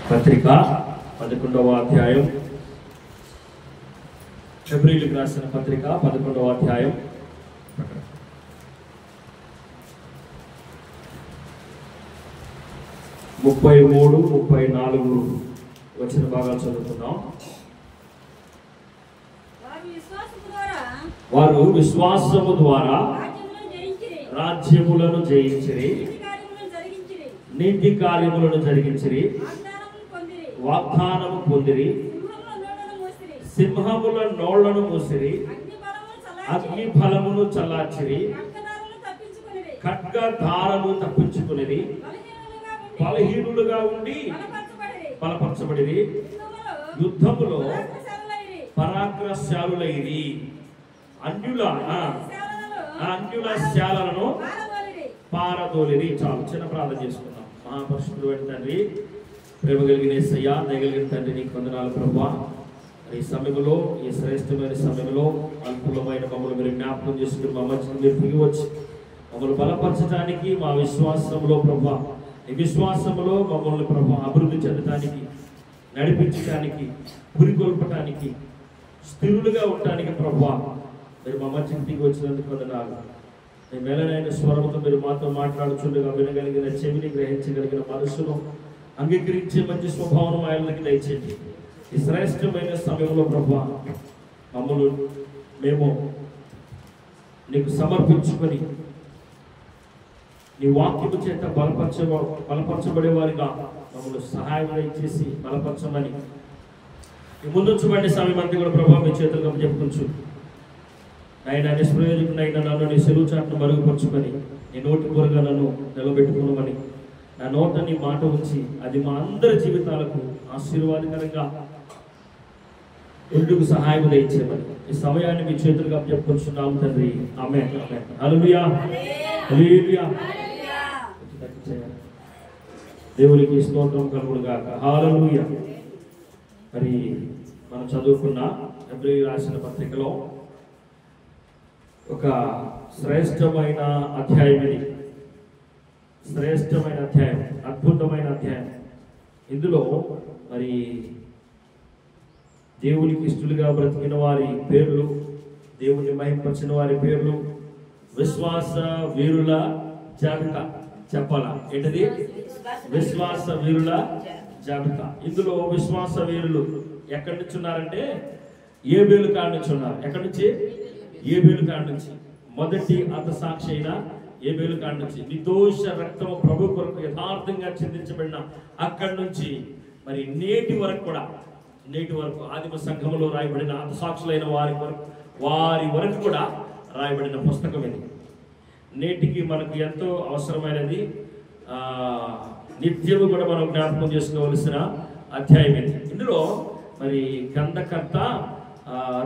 పత్రిక 11వ అధ్యాయం, హెబ్రీయులకు రాసిన పత్రిక 11వ అధ్యాయం 33, 34 వచ్చిన భాగాలు చదువుతున్నాం. వారు విశ్వాసము ద్వారా రాజ్యములను జయించిరి, నీతి కార్యములను జరిగించిరి, వాగ్దానము పొందిరి, సింహముల నోళ్లను మూసిరి, అగ్ని ఫలమును చల్లార్చిరి, ఖడ్గధారలు తప్పించుకునిరి, బలహీనులుగా ఉండి బలపరచబడిరి, యుద్ధములో పరాక్రమశాలులైరి, అన్యుల శాలను పారదోలిరి. చాలు, చిన్న ప్రార్థన చేసుకుందాం. మహాపరిశుద్ధుడు తండ్రి, ప్రేమ కలిగిన యేసయ్యా, దయగలిగిన తండ్రి, నీకు వందనాలు ప్రభువా. ఈ సమయంలో, ఈ శ్రేష్టమైన సమయంలో అల్పులమైన మమ్మల్ని మీరు జ్ఞాపకం చేసుకుని మా మధ్యలో మీరు దిగి వచ్చి మమ్మల్ని బలపరచడానికి, మా విశ్వాసంలో ప్రభువా, ఈ విశ్వాసంలో మమ్మల్ని ప్రభువా అభివృద్ధి చెందడానికి, నడిపించడానికి, పురికొల్పడానికి, స్థిరులుగా ఉండటానికి ప్రభువా మీరు మా మధ్యకి దిగి వచ్చినందుకు వందనాలు. మీ మేలైన స్వరముతో మీరు మాతో మాట్లాడుచుండగా వినగలిగిన చెవిని, గ్రహించగలిగిన మనసును, అంగీకరించే మంచి స్వభావం మా ఆయనకి దయచేయండి. ఈ శ్రేష్టమైన సమయంలో ప్రభువా మమ్మల్ని మేము నీకు సమర్పించుకొని నీ వాక్యము చేత బలపరచబడే వారిగా మమ్మల్ని సహాయం చేసి బలపరచమని ఈ ముందుంచబడే సమయం అంతా కూడా ప్రభావ మీ చేతులుగా చెప్పుకొచ్చు. ఆయన నిష్ప్రయోజకుడైన నన్ను నీ సెలవు చాటును మరుగుపరుచుకొని నీ నోటి పూరగా నన్ను నిలబెట్టుకున్నామని, నా నోట నీ మాట ఉంచి అది మా అందరి జీవితాలకు ఆశీర్వాదకరంగా ఎందుకు సహాయం దయచేయమని ఈ సమయాన్ని మీ చేతులుగా చెప్పుకొచ్చున్నాము తండ్రి. ఆమేన్. హల్లెలూయా, హల్లెలూయా. దేవునికి స్తోత్రం కలుగును గాక. హల్లెలూయా. మరి మనం చదువుకున్న హెబ్రీయులకు రాసిన పత్రికలో ఒక శ్రేష్టమైన అధ్యాయం, ఇది శ్రేష్టమైన అధ్యాయం, అద్భుతమైన అధ్యాయం. ఇందులో మరి దేవునికి ఇష్టలుగా బ్రతికిన వారి పేర్లు, దేవుని మహింపరిచిన వారి పేర్లు, విశ్వాస వీరుల జాబితా. చెప్పాలా ఏంటది? విశ్వాస వీరుల జాబితా. ఇందులో విశ్వాస వీరులు ఎక్కడి నుంచి ఉన్నారంటే ఏబేలు కాడ నుంచి ఉన్నారు. ఎక్కడి నుంచి? ఏబేలు కాడ నుంచి. మొదటి హతసాక్షి అయిన ఏబేలు కాడ నుంచి, నిర్దోష రక్తము ప్రభు కొరకు యథార్థంగా చిందించబడిన అక్కడి నుంచి మరి నేటి వరకు ఆదిమ సంఘములో రాయబడిన హతసాక్షులైన వారి వరకు కూడా రాయబడిన పుస్తకం ఇది. నేటికి మనకు ఎంతో అవసరమైనది, నిత్యము కూడా మనం జ్ఞాపకం చేసుకోవలసిన అధ్యాయం ఇది. ఇందులో మరి గ్రంథకర్త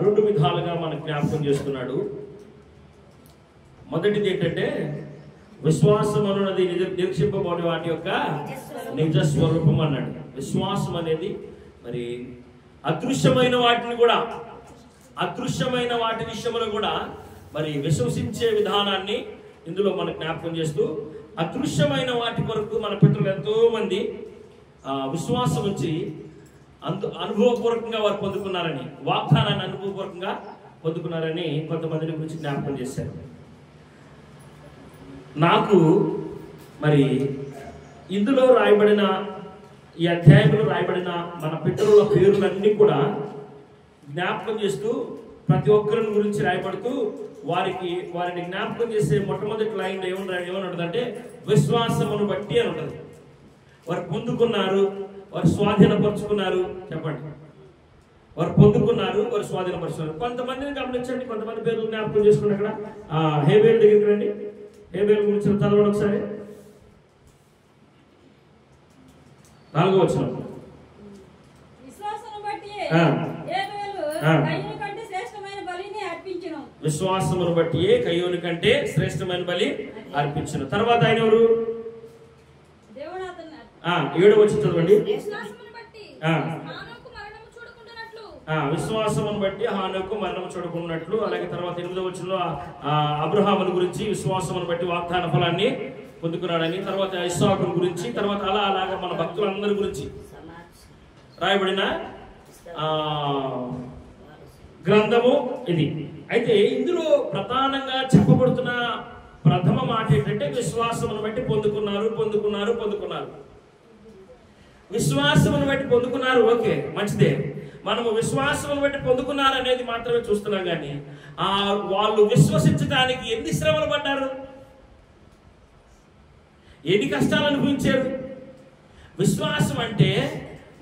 రెండు విధాలుగా మనకు జ్ఞాపకం చేస్తున్నాడు. మొదటిది ఏంటంటే విశ్వాసం అన్నది నిరీక్షింపబడే వాటి యొక్క నిజ స్వరూపం అన్నాడు. విశ్వాసం అనేది మరి అదృశ్యమైన వాటి విషయంలో కూడా మరి విశ్వసించే విధానాన్ని ఇందులో మనకు జ్ఞాపకం చేస్తూ, అదృశ్యమైన వాటి కొరకు మన పితరులు ఎంతో మంది విశ్వాసం నుంచి అనుభవపూర్వకంగా వారు పొందుకున్నారని, వాగ్దానాన్ని అనుభవపూర్వకంగా పొందుకున్నారని కొంతమందిని గురించి జ్ఞాపకం చేశారు. నాకు మరి ఇందులో రాయబడిన, ఈ అధ్యాయంలో రాయబడిన మన పితరుల పేర్లన్నీ కూడా జ్ఞాపకం చేస్తూ, ప్రతి ఒక్కరిని గురించి రాయబడుతూ వారిని జ్ఞాపకం చేసే మొట్టమొదటి లైన్లో ఏమని ఉంటుందంటే విశ్వాసమును బట్టి అని ఉంటుంది. వారు పొందుకున్నారు, వారు స్వాధీనపరుచుకున్నారు. చెప్పండి, వారు పొందుకున్నారు, వారు స్వాధీనపరుచుకున్నారు. కొంతమందిని గమనించండి, కొంతమంది పేర్లు జ్ఞాపకం చేసుకుని అక్కడ హేబేలు దగ్గరికి రండి. హేబేలు గురించి చదవండి ఒకసారి. 4వ వచనం. విశ్వాసమును బట్టి కయ్యోని కంటే శ్రేష్టమైన బలి అర్పించును. తర్వాత ఆయన ఎవరు? 7వ వచనం చదవండి. విశ్వాసమును బట్టి హానోకు మరణము చూడకున్నట్లు. అలాగే తర్వాత 8వ వచనంలో అబ్రహామును గురించి విశ్వాసమును బట్టి వాగ్దాన ఫలాన్ని పొందుకున్నాడని, తర్వాత ఇస్సాకును గురించి, తర్వాత అలాగా మన భక్తులందరి గురించి రాయబడిన గ్రంథము ఇది. అయితే ఇందులో ప్రధానంగా చెప్పబడుతున్న ప్రథమ మాట ఏంటంటే విశ్వాసమును బట్టి పొందుకున్నారు. విశ్వాసమును బట్టి పొందుకున్నారు, ఓకే, మంచిదే. మనము విశ్వాసమును బట్టి పొందుకున్నారు అనేది మాత్రమే చూస్తున్నాం. కానీ వాళ్ళు విశ్వసించడానికి ఎన్ని శ్రమలు పడ్డారు, ఎన్ని కష్టాలు అనుభవించారు. విశ్వాసం అంటే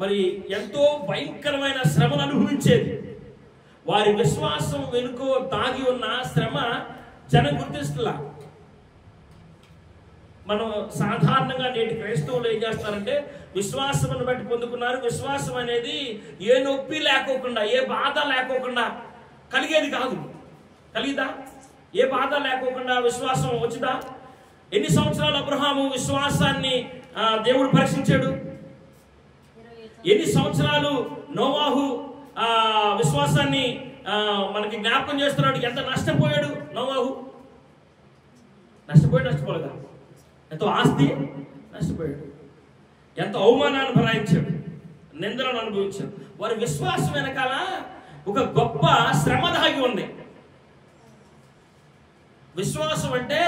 మరి ఎంతో భయంకరమైన శ్రమను అనుభవించేది. వారి విశ్వాసం వెనుక దాగి ఉన్న శ్రమ జనం గుర్తిస్తులా. మనం సాధారణంగా నేటి క్రైస్తవులు ఏం చేస్తారంటే విశ్వాసమును బట్టి పొందుకున్నారు. విశ్వాసం అనేది ఏ నొప్పి లేకోకుండా, ఏ బాధ లేకోకుండా కలిగేది కాదు. కలిగిదా? ఏ బాధ లేకోకుండా విశ్వాసం వచ్చిందా? ఎన్ని సంవత్సరాలు అబ్రహాము విశ్వాసాన్ని దేవుడు పరీక్షించాడు? ఎన్ని సంవత్సరాలు నోవాహు విశ్వాసాన్ని మనకి జ్ఞాపకం చేస్తున్నాడు? ఎంత నష్టపోయాడు నోవాహు? నష్టపోలేదా? ఎంతో ఆస్తి నష్టపోయాడు, ఎంతో అవమానాన్ని భరాయించాడు, నిందలను అనుభవించాడు. వారి విశ్వాసం వెనకాల ఒక గొప్ప శ్రమ దాగి ఉంది. విశ్వాసం అంటే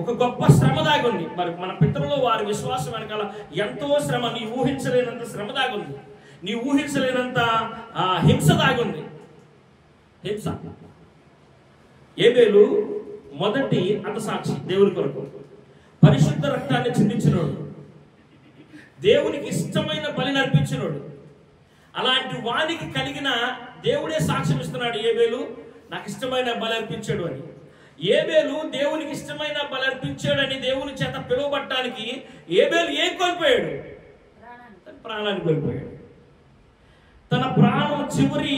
ఒక గొప్ప శ్రమ దాగి ఉంది. మరి మన పితరులు వారి విశ్వాసం వెనకాల ఎంతో శ్రమ, నీ ఊహించలేనంత శ్రమ దాగి ఉంది, నీ ఊహించలేనంత హింస దాగి ఉంది. హింస. ఏబేలు మొదటి హతసాక్షి, దేవుని కొరకు పరిశుద్ధ రక్తాన్ని చిందించినోడు, దేవునికి ఇష్టమైన బలిని అర్పించినోడు. అలాంటి వానికి కలిగిన దేవుడే సాక్ష్యం ఇస్తున్నాడు, ఏబేలు నాకు ఇష్టమైన బలి అర్పించాడు అని. ఏబేలు దేవునికి ఇష్టమైన బలి అర్పించాడని దేవుని చేత పిలువబట్టడానికి ఏబేలు ఏం కోల్పోయాడు? తన ప్రాణాన్ని కోల్పోయాడు. తన ప్రాణం చివరి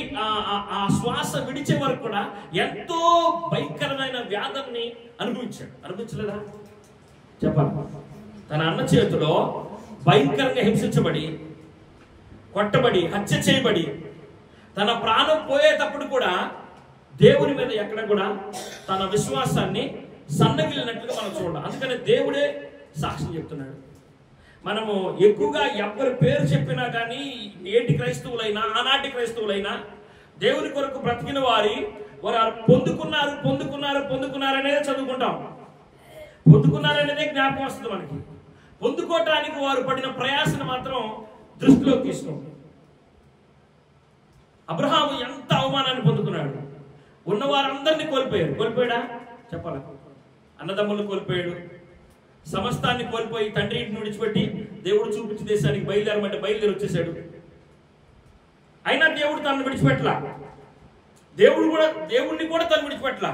ఆ శ్వాస విడిచే వరకు కూడా ఎంతో భయంకరమైన వ్యాధిని అనుభవించాడు. అనుభవించలేదా? చెప్పాలి. తన అన్న చేతిలో భయంకరంగా హింసించబడి, కొట్టబడి, హత్య చేయబడి, తన ప్రాణం పోయేటప్పుడు కూడా దేవుని మీద ఎక్కడ కూడా తన విశ్వాసాన్ని సన్నగిలినట్లుగా మనం చూడాలి. అందుకని దేవుడే సాక్ష్యం చెప్తున్నాడు. మనము ఎక్కువగా ఎవరి పేరు చెప్పినా కానీ నేటి క్రైస్తవులైనా ఆనాటి క్రైస్తవులైనా దేవుని కొరకు బ్రతికిన వారు పొందుకున్నారనేదే చదువుకుంటాం. పొందుకున్నారనేదే జ్ఞాపకం వస్తుంది మనకి. పొందుకోవటానికి వారు పడిన ప్రయాసను మాత్రం దృష్టిలోకి తీసుకోండి. అబ్రహాము ఎంత అవమానాన్ని పొందుకున్నాడు. ఉన్నవారందరినీ కోల్పోయాడా? చెప్పాల. అన్నదమ్ములను కోల్పోయాడు, సమస్తాన్ని కోల్పోయి తండ్రి ఇంటిని విడిచిపెట్టి దేవుడు చూపించిన దేశానికి బయలుదేరమంటే బయలుదేరి వచ్చేసాడు. అయినా దేవుడు తనను విడిచిపెట్టలా. దేవుణ్ణి కూడా తను విడిచిపెట్టలా.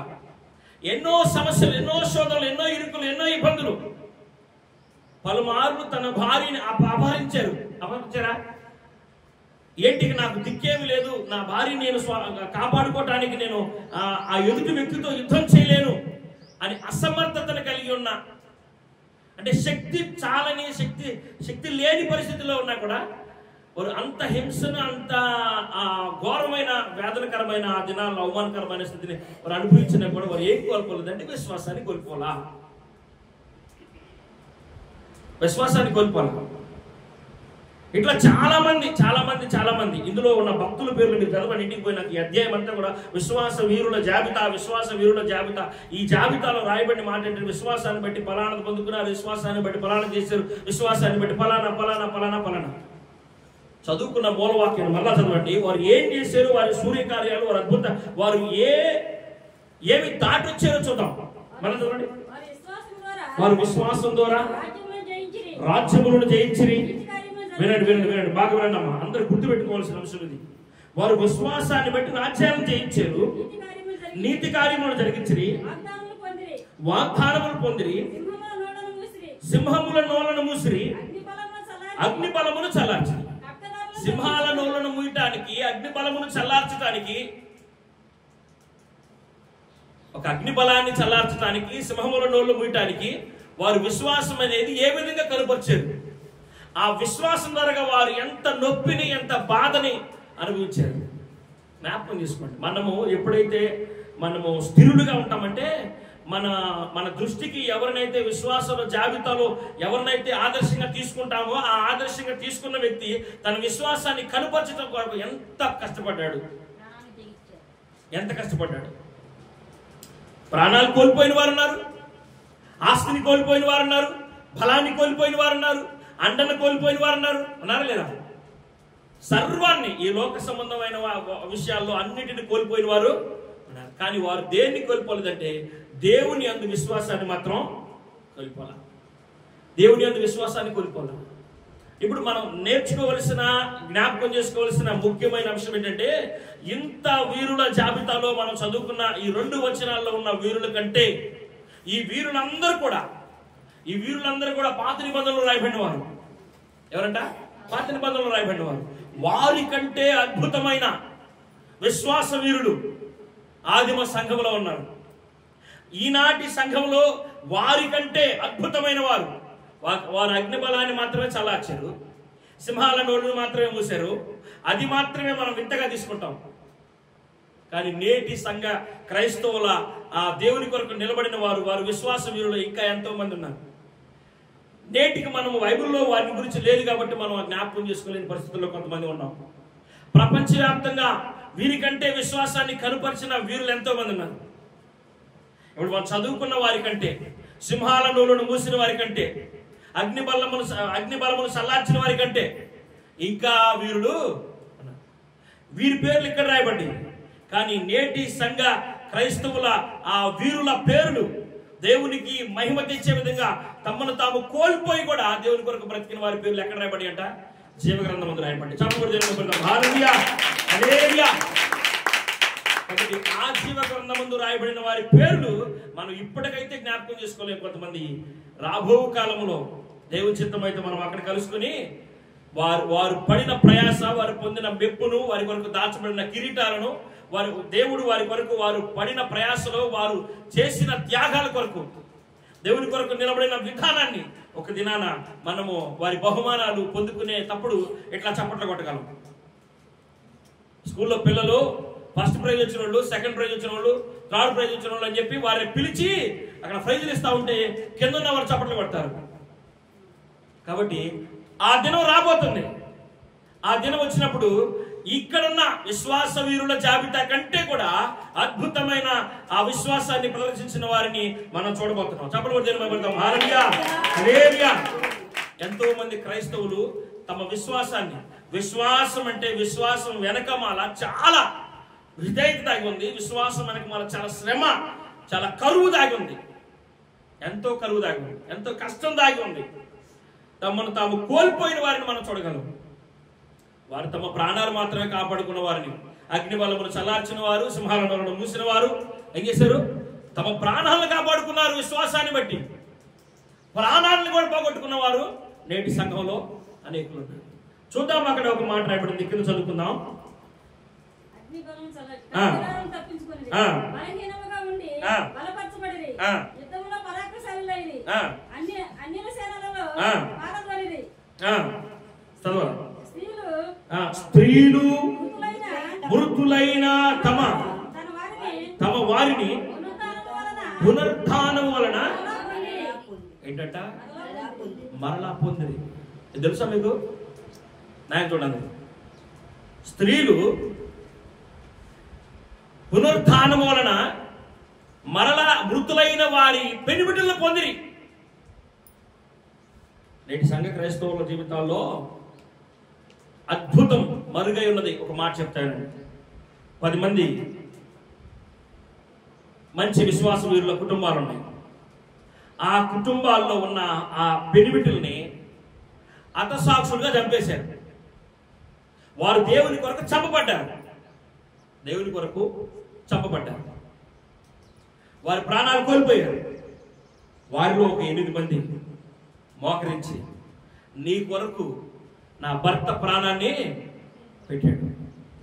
ఎన్నో సమస్యలు, ఎన్నో శోధనలు, ఎన్నో ఇరుకులు, ఎన్నో ఇబ్బందులు. పలుమార్లు తన భార్యని అపహరించారా? ఏంటికి నాకు దిక్కేమి లేదు, నా భార్యని నేను కాపాడుకోవటానికి నేను ఆ ఎదుటి వ్యక్తితో యుద్ధం చేయలేను అని అసమర్థతను కలిగి ఉన్న, అంటే శక్తి లేని పరిస్థితిలో ఉన్నా కూడా వారు అంత హింసను, అంత ఘోరమైన వేదనకరమైన ఆ దినాల్లో అవమానకరమైన స్థితిని వారు అనుభవించినా కూడా వారు ఏం కోల్పోలేదంటే విశ్వాసాన్ని కోల్పోవాలా. ఇట్లా చాలా మంది ఇందులో ఉన్న భక్తుల పేర్లు మీరు చదవండి, ఇంటికి పోయిన ఈ అధ్యాయం అంతా కూడా విశ్వాస వీరుల జాబితా. ఈ జాబితాలో రాయబడిన మాట ఏంటంటే విశ్వాసాన్ని బట్టి ఫలానా పొందుకున్నారు, విశ్వాసాన్ని బట్టి ఫలానా చేశారు, విశ్వాసాన్ని బట్టి ఫలానా. చదువుకున్న మూలవాక్యాన్ని మళ్ళా చదవండి. వారు ఏం చేశారు, వారి సూర్యకార్యాలు, వారి అద్భుత, వారు ఏమి దాటొచ్చారో చూద్దాం. మళ్ళా చదవండి. వారు విశ్వాసం ద్వారా రాజ్యములను జయించిరి. వినండి, బాగా వినండి అమ్మా, అందరూ గుర్తుపెట్టుకోవాల్సిన అంశం ఇది. వారు విశ్వాసాన్ని బట్టి రాజ్యాలను జయించారు, నీతి కార్యములను జరిగించిరి, వాగ్దానములు పొందిరి, సింహముల నోలను మూసిరి, అగ్ని బలమును చల్లార్చిరి. సింహాల నోలను మూయటానికి, అగ్ని బలమును చల్లార్చడానికి, ఒక అగ్ని బలాన్ని చల్లార్చడానికి, సింహముల నోళ్ళు మూయటానికి వారు విశ్వాసం అనేది ఏ విధంగా కనుపరిచారు. ఆ విశ్వాసం ద్వారా వారు ఎంత నొప్పిని, ఎంత బాధని అనుభవించారు. జ్ఞాపకం చేసుకోండి. మనము ఎప్పుడైతే స్థిరులుగా ఉంటామంటే మన మన దృష్టికి ఎవరినైతే విశ్వాసంలో జాబితాలో ఎవరినైతే ఆదర్శంగా తీసుకుంటామో ఆ ఆదర్శంగా తీసుకున్న వ్యక్తి తన విశ్వాసాన్ని కనుపరచడం కొరకు ఎంత కష్టపడ్డాడు. ప్రాణాలు కోల్పోయిన వారు ఉన్నారు, ఆస్తిని కోల్పోయిన వారు ఉన్నారు, బలాన్ని కోల్పోయిన వారు ఉన్నారు, అండను కోల్పోయిన వారు ఉన్నారా లేదా? సర్వాన్ని, ఈ లోక సంబంధమైన విషయాల్లో అన్నిటిని కోల్పోయిన వారు ఉన్నారు. కానీ వారు దేన్ని కోల్పోలేదంటే దేవుని యందు విశ్వాసాన్ని మాత్రం కోల్పోలే. దేవుని యందు విశ్వాసాన్ని కోల్పోలే. ఇప్పుడు మనం నేర్చుకోవలసిన, జ్ఞాపకం చేసుకోవలసిన ముఖ్యమైన అంశం ఏంటంటే, ఇంత వీరుల జాబితాలో మనం చదువుకున్న ఈ 2 వచనాల్లో ఉన్న వీరుల కంటే ఈ వీరులందరూ కూడా పాత నిబంధనలు రాయబడిన వారు. ఎవరంట? పాత నిబంధనలు రాయబడిన వారు. వారి కంటే అద్భుతమైన విశ్వాస వీరులు ఆదిమ సంఘంలో ఉన్నారు. ఈనాటి సంఘంలో వారి కంటే అద్భుతమైన వారు అగ్నిబలాన్ని మాత్రమే చల్లార్చారు, సింహాల నోళ్ళను మాత్రమే మూసారు. అది మాత్రమే మనం వింతగా తీసుకుంటాం. కానీ నేటి సంఘ క్రైస్తవుల ఆ దేవుని కొరకు నిలబడిన వారు విశ్వాస వీరులు ఇంకా ఎంతో మంది ఉన్నారు. నేటికి మనము బైబిల్లో వారి గురించి లేదు కాబట్టి మనం జ్ఞాపకం చేసుకోలేని పరిస్థితుల్లో కొంతమంది ఉన్నాం. ప్రపంచవ్యాప్తంగా వీరికంటే విశ్వాసాన్ని కనుపరిచిన వీరులు ఎంతో మంది ఉన్నారు. ఇప్పుడు మనం చదువుకున్న వారి కంటే, సింహాల నోళ్ళను మూసిన వారి కంటే, అగ్నిబలమును సల్లార్చిన వారి కంటే ఇంకా వీరులు, వీరి పేర్లు ఇక్కడ రాయబడి, కానీ నేటి సంఘ క్రైస్తవుల ఆ వీరుల పేర్లు దేవునికి మహిమ తెచ్చే విధంగా తమను తాము కోల్పోయి కూడా దేవుని కొరకు బ్రతికిన వారి పేర్లు ఎక్కడ రాయబడి అంట? జీవగ్రంథం ముందు రాయబడి. కాబట్టి ఆ జీవగ్రంథం ముందు రాయబడిన వారి పేర్లు మనం ఇప్పటికైతే జ్ఞాపకం చేసుకోలేము. కొంతమంది రాబో కాలంలో దేవుని చిత్తం అయితే మనం అక్కడ కలుసుకుని వారు పడిన ప్రయాస, వారు పొందిన మెప్పును, వారి కొరకు దాచబడిన కిరీటాలను, దేవుడు వారి కొరకు వారు పడిన ప్రయాసలో వారు చేసిన త్యాగాల కొరకు, దేవుని కొరకు నిలబడిన విధానాన్ని ఒక దినాన మనము వారి బహుమానాలు పొందుకునేటప్పుడు ఇట్లా చప్పట్లు కొట్టగలం. స్కూల్లో పిల్లలు ఫస్ట్ ప్రైజ్ వచ్చిన వాళ్ళు, సెకండ్ ప్రైజ్ వచ్చిన వాళ్ళు, థర్డ్ ప్రైజ్ వచ్చిన వాళ్ళు అని చెప్పి వారిని పిలిచి అక్కడ ప్రైజులు ఇస్తా ఉంటే కింద ఉన్న వారు చప్పట్లు కొడతారు. కాబట్టి ఆ దినం రాబోతుంది. ఆ దినం వచ్చినప్పుడు ఇక్కడున్న విశ్వాస వీరుల జాబితా కంటే కూడా అద్భుతమైన ఆ విశ్వాసాన్ని ప్రదర్శించిన వారిని మనం చూడబోతున్నాం. చప్పట్లు కొడతాం. హల్లెలూయా. ఎంతో మంది క్రైస్తవులు తమ విశ్వాసాన్ని, విశ్వాసం అంటే విశ్వాసం వెనకమాల చాలా హృదయత దాగి ఉంది. విశ్వాసం వెనకమాల చాలా శ్రమ, చాలా కరువు దాగి ఉంది. ఎంతో కరువు దాగి ఉంది, ఎంతో కష్టం దాగి ఉంది. తమను తాము కోల్పోయిన వారిని మనం చూడగలం. వారు తమ ప్రాణాలు మాత్రమే కాపాడుకున్న వారిని, అగ్నిబలమును చల్లార్చిన వారు, సింహాల నోళ్ళను మూసిన వారు ఏం చేశారు? తమ ప్రాణాలను కాపాడుకున్నారు. విశ్వాసాన్ని బట్టి ప్రాణాలను కూడా పోగొట్టుకున్న వారు నేటి సంఘంలో అనేకులు ఉన్నారు. చూద్దాం, అక్కడ ఒక మాట రాయబడింది, కింద చదువుకుందాం. స్త్రీలు మృతులైన తమ వారిని పునరుత్థానం వలన ఏంటంట? మరలా పొందిరి. తెలుసా మీకు? నాయన చూడండి, స్త్రీలు పునరుత్థానం వలన మరలా మృతులైన వారి పెనిమిటిలను పొందిరి. నేటి సంఘ క్రైస్తవుల జీవితాల్లో అద్భుతం మరుగై ఉన్నది. ఒక మాట చెప్తాను. 10 మంది మంచి విశ్వాస వీరుల కుటుంబాలు ఉన్నాయి. ఆ కుటుంబాల్లో ఉన్న ఆ పెనిమిటిల్ని హతసాక్షులుగా చంపేశారు. వారు దేవుని కొరకు చంపబడ్డారు. వారి ప్రాణాలు కోల్పోయారు. వారిలో ఒక 8 మంది మోకరించి, నీ కొరకు నా భర్త ప్రాణాన్ని పెట్టాడు,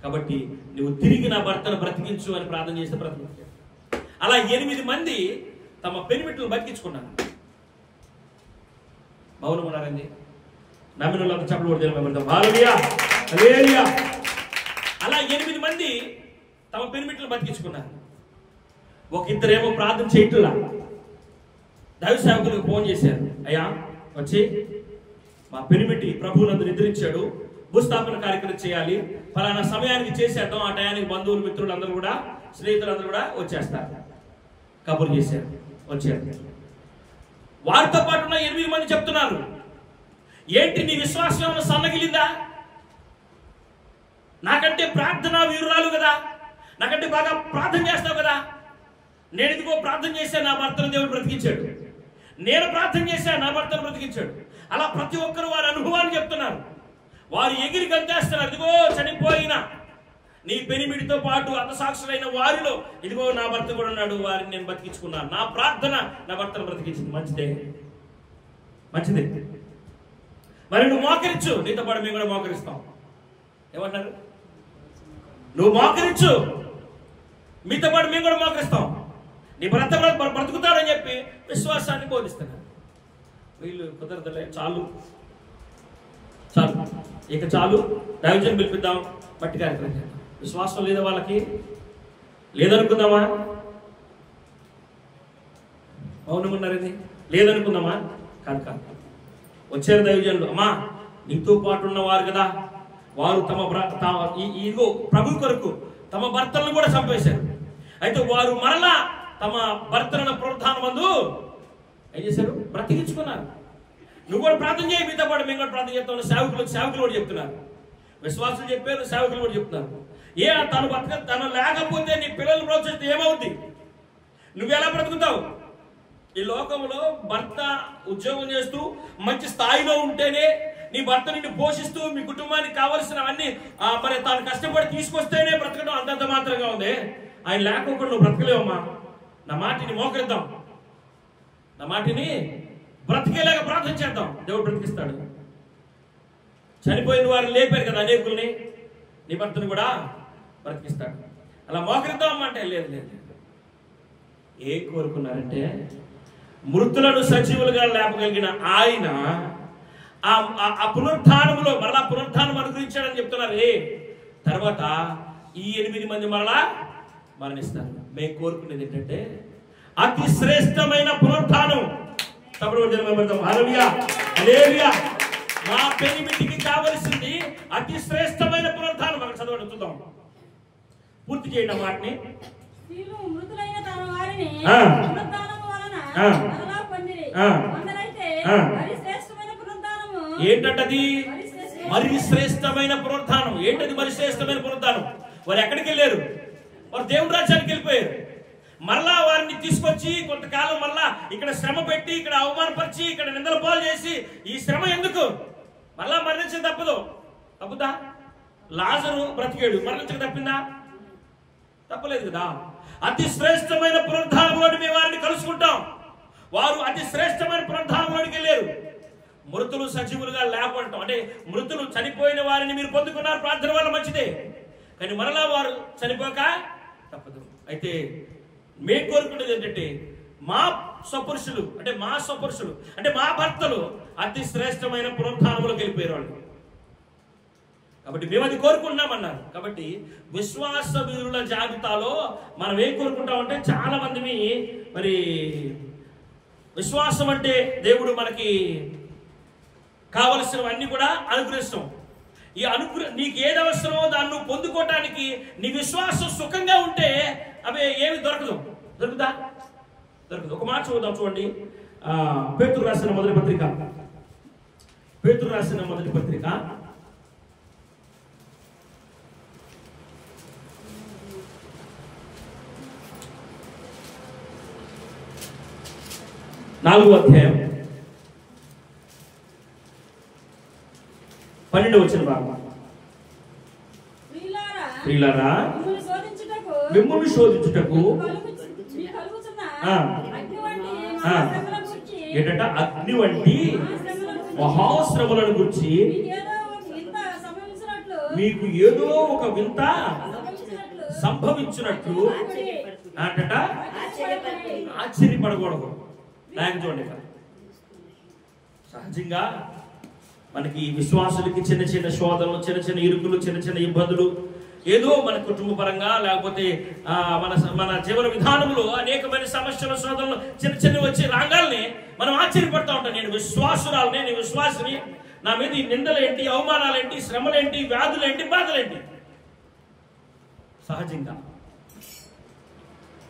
కాబట్టి నువ్వు తిరిగి నా భర్తను బ్రతికించు అని ప్రార్థన చేస్తే బ్రతికించాడు. అలా 8 మంది తమ పెనిమిట్లు బతికించుకున్నారు. మౌనం ఉన్నారండి. నమ్మిన వాళ్ళంతా చప్పట్లు కొడతారు. అలా 8 మంది తమ పెనిమిట్లు బతికించుకున్నారు. ఒక ఇద్దరేమో ప్రార్థన చేయట్లా. దైవ సేవకులకు ఫోన్ చేశారు, అయ్యా వచ్చి మా పెనిమిటి ప్రభువునందు నిద్రించాడు, భూస్థాపన కార్యక్రమం చేయాలి, ఫలానా సమయానికి చేసేద్దాం, ఆ టయానికి బంధువులు మిత్రులందరూ కూడా స్నేహితులందరూ కూడా వచ్చేస్తారు. కబుర్లు చేశారు, వచ్చారు. వారితో పాటు ఉన్న 8 మంది చెప్తున్నారు, ఏంటి నీ విశ్వాసం ఏమైనా సన్నగిలిందా? నాకంటే ప్రార్థన వీరురాలు కదా, నాకంటే బాగా ప్రార్థన చేస్తావు కదా, నేను ఇదిగో ప్రార్థన చేశాను, నా భర్తను దేవుడు బ్రతికించాడు, నేను ప్రార్థన చేశాను, నా భర్తను బ్రతికించాడు. అలా ప్రతి ఒక్కరు వారి అనుభవాన్ని చెప్తున్నారు. వారు ఎగిరి గంతేస్తున్నారు, ఇదిగో చనిపోయిన నీ పెనిమిడితో పాటు హతసాక్షులైన వారిలో ఇదిగో నా భర్త కూడా ఉన్నాడు, వారిని నేను బతికించుకున్నాను, నా ప్రార్థన నా భర్తను బ్రతికించింది. మంచిదే, మంచిదే. మరి నువ్వు మోకరించు, నీతో పాటు మేము కూడా మోకరిస్తాం. ఏమంటారు? నువ్వు మోకరించు, మీతో పాటు మేము కూడా మోకరిస్తాం, నీ భర్త బ్రతుకుతాడని చెప్పి విశ్వాసాన్ని బోధిస్తున్నారు. వీళ్ళు కుదరదులే, చాలు చాలు, ఇక చాలు, దైవజనం పిలిపిద్దాం, మట్టి కార్యక్రమం చేద్దాం. విశ్వాసం లేదా వాళ్ళకి? లేదనుకుందామా? మౌనంగా ఇది లేదనుకుందామా? కాదు కాదు. వచ్చారు దైవజనులు, అమ్మా నీతో పాటు ఉన్నవారు కదా, వారు ఇదిగో ప్రభు కొరకు తమ భర్తలను కూడా చంపేశారు. అయితే వారు మరలా తమ భర్తలను పునరుత్థానం మందు ఏం చేశారు? బ్రతికించుకున్నారు. నువ్వు కూడా ప్రార్థన చేయి, మీతో పాటు మేము కూడా ప్రార్థన చేస్తాం. సేవకులు కూడా చెప్తున్నారు, విశ్వాసులు చెప్పారు, సేవకులు కూడా చెప్తున్నారు. తను లేకపోతే నీ పిల్లలు ప్రోత్సహిస్తే ఏమవుద్ది? నువ్వు ఎలా బ్రతుకుతావు? ఈ లోకంలో భర్త ఉద్యోగం చేస్తూ మంచి స్థాయిలో ఉంటేనే, నీ భర్త నిన్ను పోషిస్తూ మీ కుటుంబానికి కావలసినవన్నీ మరి తాను కష్టపడి తీసుకొస్తేనే బ్రతకడం అంతంత మాత్రంగా ఉంది. ఆయన లేకపోకుండా నువ్వు బ్రతకలేవమ్మా. నా మాటిని మోకరిద్దాం, నా మాటిని బ్రతికేలాగా ప్రార్థన చేద్దాం, దేవుడు బ్రతికిస్తాడు. చనిపోయిన వారు లేపారు కదా అనేకుల్ని, నీ భర్తను కూడా బ్రతికిస్తాడు. అలా మోకరిద్దాం అంటే లేదు లేదు. ఏం కోరుకున్నారంటే మృతులను సజీవులుగా లేపగలిగిన ఆయన ఆ పునరుత్థానంలో మరలా పునరుత్థానం అనుగ్రహించాడని చెప్తున్నారు. తర్వాత ఈ 8 మంది మరలా మరణిస్తారు. మేము కోరుకునేది ఏంటంటే అతి శ్రేష్టమైన పునరుత్థానం. మా పెనిమిటికి కావలసింది అతి శ్రేష్టమైన పునరుత్థానం. మనం చదవండి, చూద్దాం, పూర్తి చేయండి ఆ మాటని. ఏంటంటది? మరి శ్రేష్టమైన పునరుత్థానం. ఏంటది మరి శ్రేష్టమైన పునరుత్థానం? వారు ఎక్కడికి వెళ్ళారు? వారు దేవుని రాజ్యానికి వెళ్ళిపోయారు. మరలా వారిని తీసుకొచ్చి కొంతకాలం మరలా ఇక్కడ శ్రమ పెట్టి, ఇక్కడ అవమానపరిచి, ఇక్కడ నిందల పాలు చేసి, ఈ శ్రమ ఎందుకు? మరలా మరణించక తప్పదు. తప్పుదా? లాజరు బ్రతికాడు, మరణించక తప్పిందా? తప్పలేదు కదా. అతి శ్రేష్టమైన పునరుత్థానంలోని మేము వారిని కలుసుకుంటాం. వారు అతి శ్రేష్టమైన పునరుత్థానంలోనికి వెళ్ళారు. మృతులు సజీవులుగా లేపడటం అంటే మృతులు చనిపోయిన వారిని మీరు పొందుకున్నారు, ప్రార్థన వల్ల మంచిదే, కానీ మరలా వారు చనిపోక తప్పదు. అయితే మేము కోరుకునేది ఏంటంటే మా స్వపురుషులు అంటే మా భర్తలు అతి శ్రేష్టమైన పునరుత్థానంలోకి వెళ్ళిపోయారు వాళ్ళు. కాబట్టి మేము అది కోరుకుంటున్నామన్నారు. కాబట్టి విశ్వాస వీరుల జాబితాలో మనం ఏం కోరుకుంటామంటే, చాలా మంది మరి విశ్వాసం అంటే దేవుడు మనకి కావలసినవన్నీ కూడా అనుగ్రహిస్తాం. ఈ నీకు ఏది అవసరమో దాన్ని నువ్వు పొందుకోవటానికి నీ విశ్వాసం సుఖంగా ఉంటే అవి ఏమి దొరకదు. దొరుకుదా? దొరకదు. ఒక మాట చూద్దాం, చూడండి. పేతురు రాసిన మొదటి పత్రిక 4వ అధ్యాయం 12వ వచనం భాగం. ప్రియులారా, మిమ్మును శోధించుటకు ఏంటంట అగ్ని వంటి మహాశ్రమలను గురించి మీకు ఏదో ఒక వింత సంభవించినట్లు అంటట ఆశ్చర్యపడకూడదు. చూడండి, సహజంగా మనకి విశ్వాసులకి చిన్న చిన్న శోధనలు, చిన్న చిన్న ఇరుకులు, చిన్న చిన్న ఇబ్బందులు ఏదో మన కుటుంబ పరంగా లేకపోతే మన మన జీవన విధానంలో అనేకమైన సమస్యల శోధనలు చిన్న చిన్న వచ్చి రాగాల్ని మనం ఆశ్చర్యపడతా ఉంటాం. నేను విశ్వాసురాలని, నేను విశ్వాసిని, నా మీద ఈ నిందలేంటి, అవమానాలేంటి, శ్రమలేంటి, వ్యాధులేంటి, బాధలేంటి.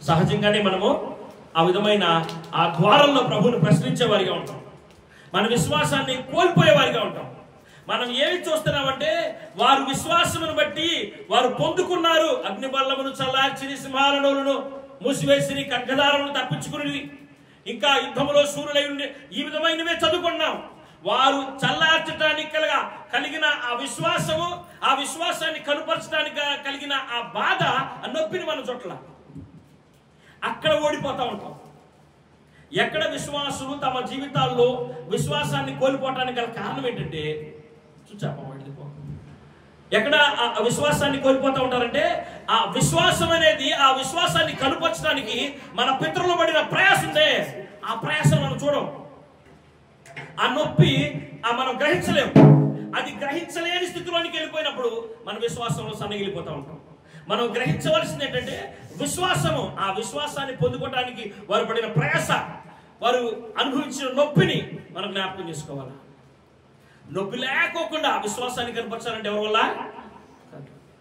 సహజంగానే మనము ఆ విధమైన ఆ ద్వారంలో ప్రభువుని ప్రశ్నించేవారిగా ఉంటాం. మన విశ్వాసాన్ని కోల్పోయేవారిగా ఉంటాం. మనం ఏమి చూస్తున్నామంటే వారు విశ్వాసమును బట్టి వారు పొందుకున్నారు. అగ్నిబల్లమును చల్లార్చిని, సింహాల నోరును మూసివేసిని, ఖడ్గదారులను తప్పించుకుని, ఇంకా యుద్ధములో శూరులై ఉండి, ఈ విధమైనవే చదువుకున్నాం. వారు చల్లార్చడానికి కలిగిన ఆ విశ్వాసము, ఆ విశ్వాసాన్ని కనుపరచడానికి కలిగిన ఆ బాధ, ఆ నొప్పిని మనం చోట్ల అక్కడ ఓడిపోతా ఉంటాం. ఎక్కడ విశ్వాసులు తమ జీవితాల్లో విశ్వాసాన్ని కోల్పోవటానికి గల కారణం ఏంటంటే ఎక్కడ ఆ విశ్వాసాన్ని కోల్పోతూ ఉంటారంటే ఆ విశ్వాసం అనేది, ఆ విశ్వాసాన్ని కనుపరచడానికి మన పితరులు పడిన ప్రయాసం ఉందే, ఆ ప్రయాసం మనం చూడం. ఆ నొప్పి మనం గ్రహించలేము. అది గ్రహించలేని స్థితిలోనికి వెళ్ళిపోయినప్పుడు మన విశ్వాసంలో సన్నగిలిపోతూ ఉంటాం. మనం గ్రహించవలసింది ఏంటంటే విశ్వాసము, ఆ విశ్వాసాన్ని పొందుకోవడానికి వారు పడిన ప్రయాస, వారు అనుభవించిన నొప్పిని మనం జ్ఞాపకం చేసుకోవాలి. నొప్పి లేకోకుండా విశ్వాసాన్ని కనపరచాలంటే ఎవరి వల్ల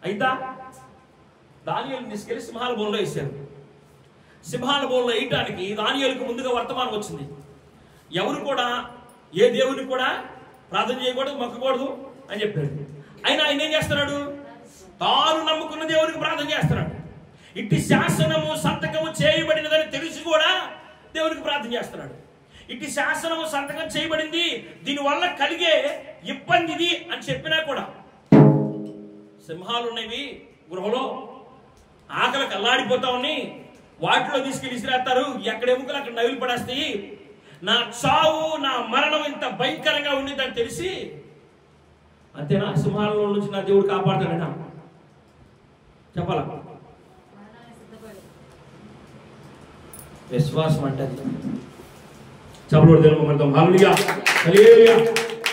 అయితా? దానియేలుని తీసుకెళ్లి సింహాల బోన్లో వేశారు. సింహాల బోన్లో వేయటానికి దానియేలుకు ముందుగా వర్తమానం వచ్చింది. ఎవరు కూడా ఏ దేవుని కూడా ప్రార్థన చేయకూడదు, మొక్కకూడదు అని చెప్పాడు. అయినా ఆయన ఏం చేస్తున్నాడు? తాను నమ్ముకున్న దేవునికి ప్రార్థన చేస్తున్నాడు. ఇట్టి శాసనము సంతకము చేయబడినదని తెలిసి కూడా దేవునికి ప్రార్థన చేస్తున్నాడు. ఇట్టి శాసనము సంతకం చేయబడింది, దీనివల్ల కలిగే ఇబ్బంది ఇది అని చెప్పినా కూడా, సింహాలు ఉన్నవి గృహలో, ఆకలికి అల్లాడిపోతా ఉన్నాయి, వాటిలో తీసుకెళ్లి ఇసిరేస్తారు, ఎక్కడ ఎముకలు అక్కడ నవిలి పడేస్తాయి, నా చావు నా మరణం ఇంత భయంకరంగా ఉండిద్దని తెలిసి, అంతేనా సింహాలలో నుంచి నా దేవుడు కాపాడుతాడనా? చెప్పాలా? విశ్వాసం అంటే చెప్పబడి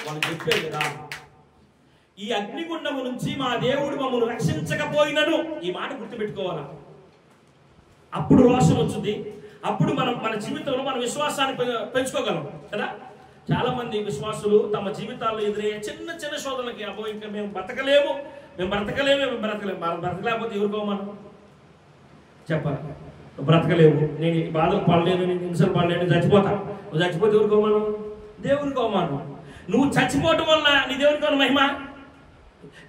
వాళ్ళు చెప్పారు కదా, ఈ అగ్నిగుండము నుంచి మా దేవుడు మమ్మల్ని రక్షించకపోయినను, ఈ మాట గుర్తుపెట్టుకోవాలా. అప్పుడు రోషం వచ్చింది, అప్పుడు మనం మన జీవితంలో మన విశ్వాసాన్ని పెంచుకోగలం కదా. చాలా మంది విశ్వాసులు తమ జీవితాల్లో ఎదురయ్యే చిన్న చిన్న శోధనలకి, అబ్బో ఇంకా మేము బ్రతకలేము, మేము బ్రతకలేకపోతే ఎవరికో మనం చెప్పాలి, నువ్వు బ్రతకలేవు, నేను బాధలు పడలేను, నేను హింసలు పడలేను, చచ్చిపోతా. నువ్వు చచ్చిపోతే ఎవరికి అవమానం? దేవునికి అవమానం. నువ్వు చచ్చిపోవటం వల్ల నీ దేవునికి ఏమన్నా మహిమ?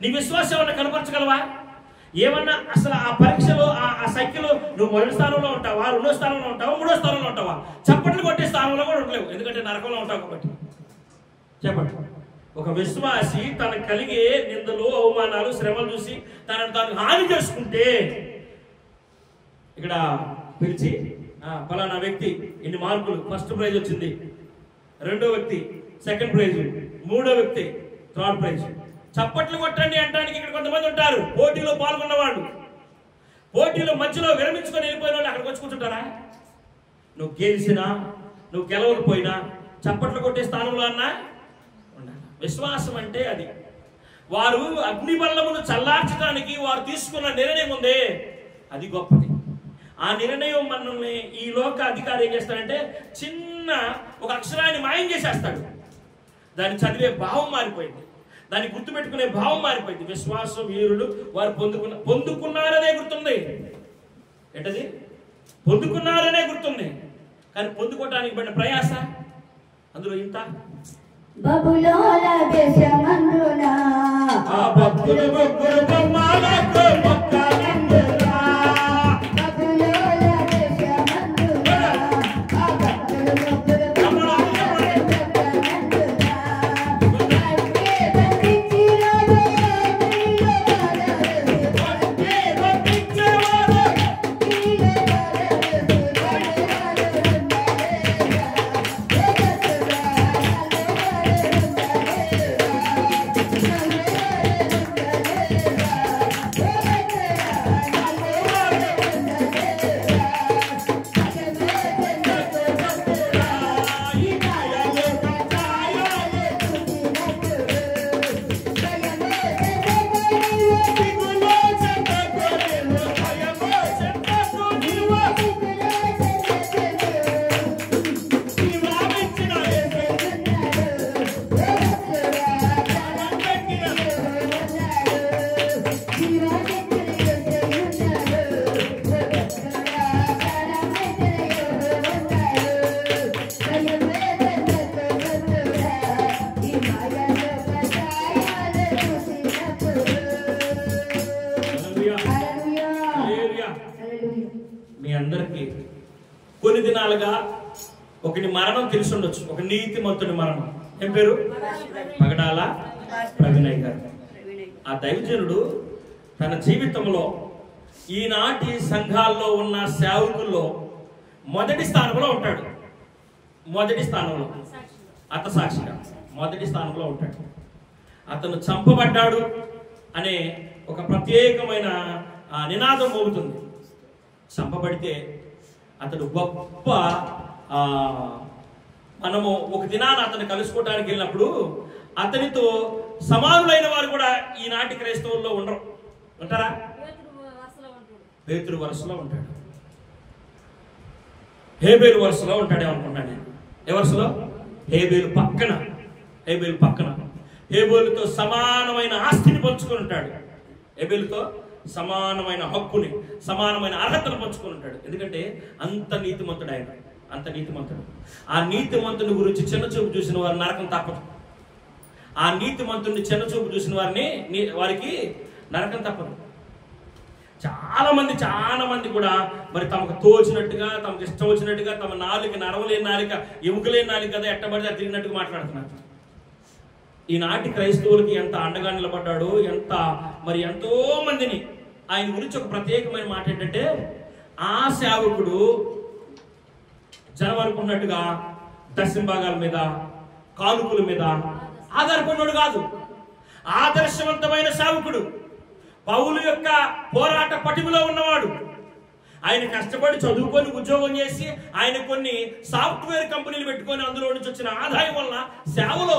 నీ విశ్వాసం ఏమన్నా కనపరచగలవా? ఏమన్నా అసలు ఆ పరీక్షలో ఆ సైకిల్ నువ్వు మొదటి స్థానంలో ఉంటావా, రెండో స్థానంలో ఉంటావా, మూడో స్థానంలో ఉంటావా? చప్పట్లు కొట్టే స్థానంలో కూడా ఉండలేవు, ఎందుకంటే నరకంలో ఉంటావు కాబట్టి. చెప్పండి, ఒక విశ్వాసి తనకు కలిగే నిందలు, అవమానాలు, శ్రమలు చూసి తనను తాను హాని చేసుకుంటే, ఇక్కడ పిలిచి ఫలానా వ్యక్తి ఇన్ని మార్కులు, ఫస్ట్ ప్రైజ్ వచ్చింది, రెండో వ్యక్తి సెకండ్ ప్రైజ్, మూడో వ్యక్తి థర్డ్ ప్రైజ్, చప్పట్లు కొట్టండి అంటానికి ఇక్కడ కొంతమంది ఉంటారు. పోటీలో పాల్గొన్నవాళ్ళు, పోటీలో మధ్యలో విరమించుకొని వెళ్ళిపోయిన వాళ్ళు అక్కడికి వచ్చి కూర్చుంటారా? నువ్వు గెలిచినా నువ్వు గెలవకపోయినా చప్పట్లు కొట్టే స్థానంలో అన్నా ఉండాలి. విశ్వాసం అంటే అది. వారు అగ్నిబల్లమును చల్లార్చడానికి వారు తీసుకున్న నిర్ణయం ఉందే, అది గొప్పది. ఆ నిర్ణయం మనల్ని ఈ లోక అధికారి ఏం చేస్తాడంటే చిన్న ఒక అక్షరాన్ని మాయం చేసేస్తాడు. దాన్ని చదివే భావం మారిపోయింది, దాన్ని గుర్తుపెట్టుకునే భావం మారిపోయింది. విశ్వాసం వీరుడు వారు పొందుకున్నారనే గుర్తుంది. ఏంటది? పొందుకున్నారనే గుర్తుంది, కానీ పొందుకోవటానికి పడిన ప్రయాస అందులో ఇంత. బబులోల దేశమందున ఆ భక్తులు ముగ్గురు బొమ్మలకు మొక్కలందున, బబులోల దేశమందున ఆ భక్తులు ముగ్గురు కొన్ని దినాలుగా ఒకటి మరణం తెలిసి ఉండొచ్చు, ఒక నీతిమంతుడి మరణం. ఏం పేరు? పగడాల ప్రవీణయ్య గారు. ఆ దైవజనుడు తన జీవితంలో ఈనాటి సంఘాల్లో ఉన్న సేవకుల్లో మొదటి స్థానంలో ఉంటాడు. మొదటి స్థానంలో అతసాక్షిగా మొదటి స్థానంలో ఉంటాడు. అతను చంపబడ్డాడు అనే ఒక ప్రత్యేకమైన నినాదం మోగుతుంది. చంపబడితే అతడు గొప్ప మనము ఒక దినాన అతను కలుసుకోవడానికి వెళ్ళినప్పుడు అతనితో సమానులైన వారు కూడా ఈనాటి క్రైస్తవుల్లో ఉండరు. ఉంటారా? పేతురు వరుసలో ఉంటాడు, హేబేలు వరుసలో ఉంటాడు ఏమనుకున్నాను నేను. ఏ వరుసలో? హేబేలు పక్కన. హేబేలుతో సమానమైన ఆస్తిని పంచుకొని ఉంటాడు. హేబేలుతో సమానమైన హక్కుని, సమానమైన అర్హతను పంచుకొని ఉంటాడు. ఎందుకంటే అంత నీతిమంతుడు ఆయన, అంత నీతిమంతుడు. ఆ నీతిమంతుని గురించి చిన్నచూపు చూసిన వారు నరకం తప్పదు. ఆ నీతిమంతుడిని చిన్నచూపు చూసిన వారికి నరకం తప్పదు. చాలా మంది కూడా మరి తమకు తోచినట్టుగా, తమకు ఇష్టం వచ్చినట్టుగా, తమ నాలుక నరవలేని నాలిక, ఎముకలేని నాలిక కదా ఎట్టబడితే అది తిరిగినట్టుగా మాట్లాడుతున్నారు. ఈనాటి క్రైస్తవులకి ఎంత అండగా నిలబడ్డాడో, ఎంతో మందిని ఆయన గురించి ఒక ప్రత్యేకమైన మాట ఏంటంటే, ఆ సేవకుడు జనం అనుకున్నట్టుగా దశంభాగాల మీద, కానుకల మీద ఆధారపడినోడు కాదు. ఆదర్శవంతమైన సేవకుడు, పౌలు యొక్క పోరాట పటిమలో ఉన్నవాడు. ఆయన కష్టపడి చదువుకొని ఉద్యోగం చేసి ఆయన కొన్ని సాఫ్ట్వేర్ కంపెనీలు పెట్టుకొని అందులో నుంచి వచ్చిన ఆదాయం వల్ల సేవలో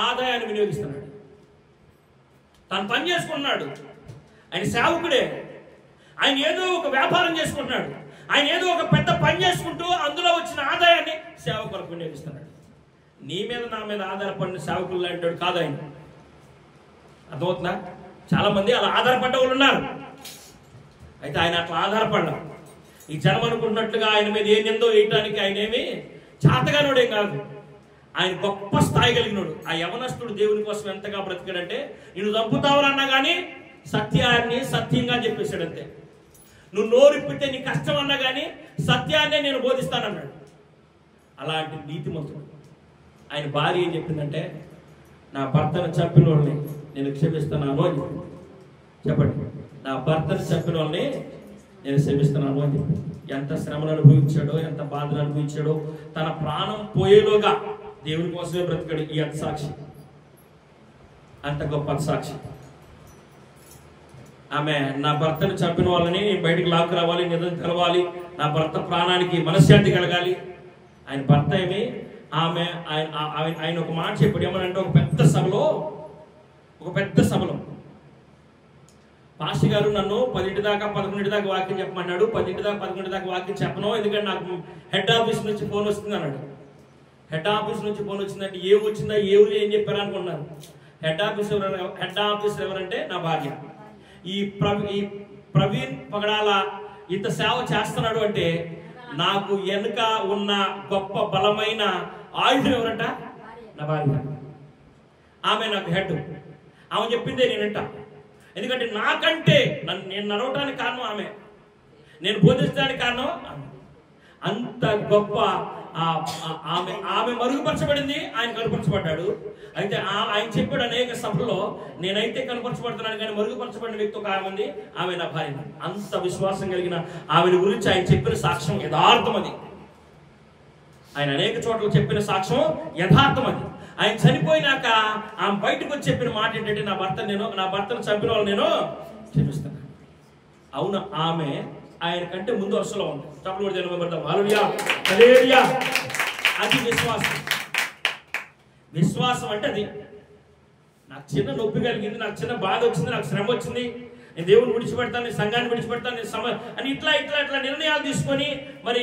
ఆదాయాన్ని వినియోగిస్తున్నాడు. తను పని చేసుకుంటున్నాడు. ఆయన సేవకుడే. ఆయన ఏదో ఒక వ్యాపారం చేసుకుంటున్నాడు. ఆయన ఏదో ఒక పెద్ద పని చేసుకుంటూ అందులో వచ్చిన ఆదాయాన్ని సేవ కొరకు వినియోగిస్తున్నాడు. నీ మీద నా మీద ఆధారపడిన సేవకులు లాంటి కాదు ఆయన. అర్థమవుతుందా? చాలా మంది అలా ఆధారపడ్డ వాళ్ళు ఉన్నారు. అయితే ఆయన అట్లా ఆధారపడ్డాం. ఈ జనం అనుకుంటున్నట్లుగా ఆయన మీద ఏ నిందో వేయటానికి ఆయన ఏమి చాతగానోడేం కాదు. ఆయన గొప్ప స్థాయి కలిగినోడు. ఆ యవనస్తుడు దేవుని కోసం ఎంతగా బ్రతికాడంటే, నేను చంపుతావురన్నా కానీ సత్యాన్ని సత్యంగా చెప్పేశాడంతే. నువ్వు నోరిప్పితే నీ కష్టం అన్నా కానీ సత్యాన్నే నేను బోధిస్తానన్నాడు. అలాంటి నీతిమంతుడు. ఆయన భార్య ఏం చెప్పిందంటే, నా భర్తను చంపిన వాళ్ళని నేను క్షమిస్తున్నాను అని చెప్పింది. చెప్పండి, నా భర్తను చంపిన వాళ్ళని నేను క్షమిస్తున్నాను అని చెప్పింది. ఎంత శ్రమను అనుభవించాడో, ఎంత బాధను అనుభవించాడో, తన ప్రాణం పోయేలోగా దేవుని కోసమే బ్రతికాడు ఈ అత్సాక్షి. అంత గొప్ప అత్సాక్షి. ఆమె నా భర్తను చంపిన వాళ్ళని బయటికి లాక్కు రావాలి, నిజం కలవాలి, నా భర్త ప్రాణానికి మనశ్శాంతి కలగాలి. ఆయన భర్త ఏమి ఆయన ఒక మాట చెప్పాడు. ఏమనంటే, ఒక పెద్ద సభలో పాస్టర్ గారు నన్ను 10 దాకా 11 దాకా వాక్యం చెప్పమన్నాడు. 10 దాకా 11 దాకా వాక్యం చెప్పను, ఎందుకంటే నాకు హెడ్ ఆఫీస్ నుంచి ఫోన్ వస్తుంది అన్నాడు. హెడ్ ఆఫీస్ నుంచి ఫోన్ వచ్చిందంటే ఏం వచ్చిందా, ఏం చెప్పారు అనుకున్నాను. హెడ్ ఆఫీసర్ ఎవరంటే నా భార్య. ఈ ప్రవీణ్ పగడాల ఇంత సేవ చేస్తున్నాడు అంటే నాకు వెనుక ఉన్న గొప్ప బలమైన ఆయుధం ఎవరంట? నా భార్య. ఆమె నాకు హెడ్. ఆమె చెప్పిందే నేను వింటా. ఎందుకంటే నాకంటే నేను నడవటానికి కారణం ఆమె, నేను బోధించడానికి కారణం ఆమె. అంత గొప్ప ఆమె మరుగుపరచబడింది, ఆయన కనుపరచబడ్డాడు. అయితే ఆయన చెప్పాడు అనేక సభల్లో, నేనైతే కనుపరచబడుతున్నాను కానీ మరుగుపరచబడిన వ్యక్తి ఒక ఆమె ఉంది, ఆమె నా భార్య. అంత విశ్వాసం కలిగిన ఆమెను గురించి ఆయన చెప్పిన సాక్ష్యం యథార్థం. అది ఆయన అనేక చోట్ల చెప్పిన సాక్ష్యం యథార్థం. అది ఆయన చనిపోయినాక ఆమె బయటకు వచ్చి చెప్పిన మాట ఏంటంటే, నా భర్తను చంపిన వాళ్ళు నేను క్షమిస్తాను. అవును, ఆమె ఆయన కంటే ముందు వరుసలో ఉంది. తప్పుడు కూడా జనబడతాం. హల్లెలూయా. అది విశ్వాసం అంటే అది. నాకు చిన్న నొప్పి కలిగింది, నాకు చిన్న బాధ వచ్చింది, నాకు శ్రమ వచ్చింది, నేను దేవుని విడిచిపెడతాను, నేను సంఘాన్ని విడిచిపెడతాను, నేను అని ఇట్లా నిర్ణయాలు తీసుకొని మరి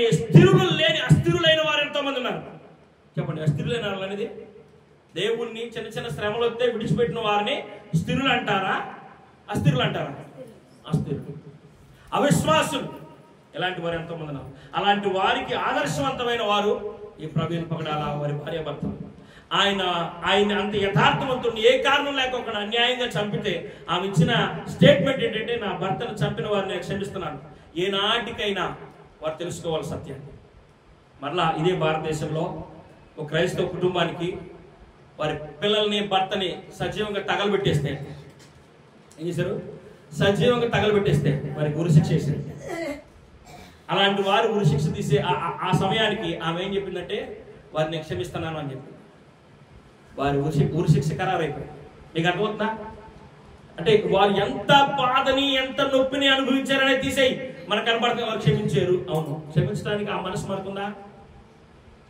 అస్థిరులైన వారు ఎంతో మంది ఉన్నారు. చెప్పండి, అస్థిరులైన వాళ్ళు అనేది దేవుణ్ణి చిన్న శ్రమలు వస్తే విడిచిపెట్టిన వారిని స్థిరులు అంటారా, అస్థిరులు అంటారా? అస్థిరులు, అవిశ్వాసులు. ఇలాంటి వారు ఎంతో మంది ఉన్నారు. అలాంటి వారికి ఆదర్శవంతమైన వారు ఈ ప్రవీణ్ పగడాల వారి భార్యాభర్తలు. ఆయన అంత యథార్థవంతుడిని ఏ కారణం లేకుండా అన్యాయంగా చంపితే ఆమె ఇచ్చిన స్టేట్మెంట్ ఏంటంటే, నా భర్తను చంపిన వారిని క్షమిస్తున్నాను. ఏనాటికైనా వారు తెలుసుకోవాలి సత్యాన్ని. మరలా ఇదే భారతదేశంలో ఒక క్రైస్తవ కుటుంబానికి వారి పిల్లల్ని భర్తని సజీవంగా తగలబెట్టేస్తే ఏం చేశారు? సజీవంగా తగలబెట్టేస్తే వారికి ఉరిశిక్ష చేశారు. అలాంటి వారు ఉరిశిక్ష తీసే ఆ సమయానికి ఆమె ఏం చెప్పిందంటే వారిని క్షమిస్తున్నాను అని చెప్పి వారి ఉరిశిక్ష ఖరారైపోయింది. మీకు అర్థమవుతుందా? అంటే వారు ఎంత బాధని ఎంత నొప్పిని అనుభవించారనే తీసేయి మనకు కనపడుతుంది. వారు క్షమించారు. అవును, క్షమించడానికి ఆ మనసు మనకుందా?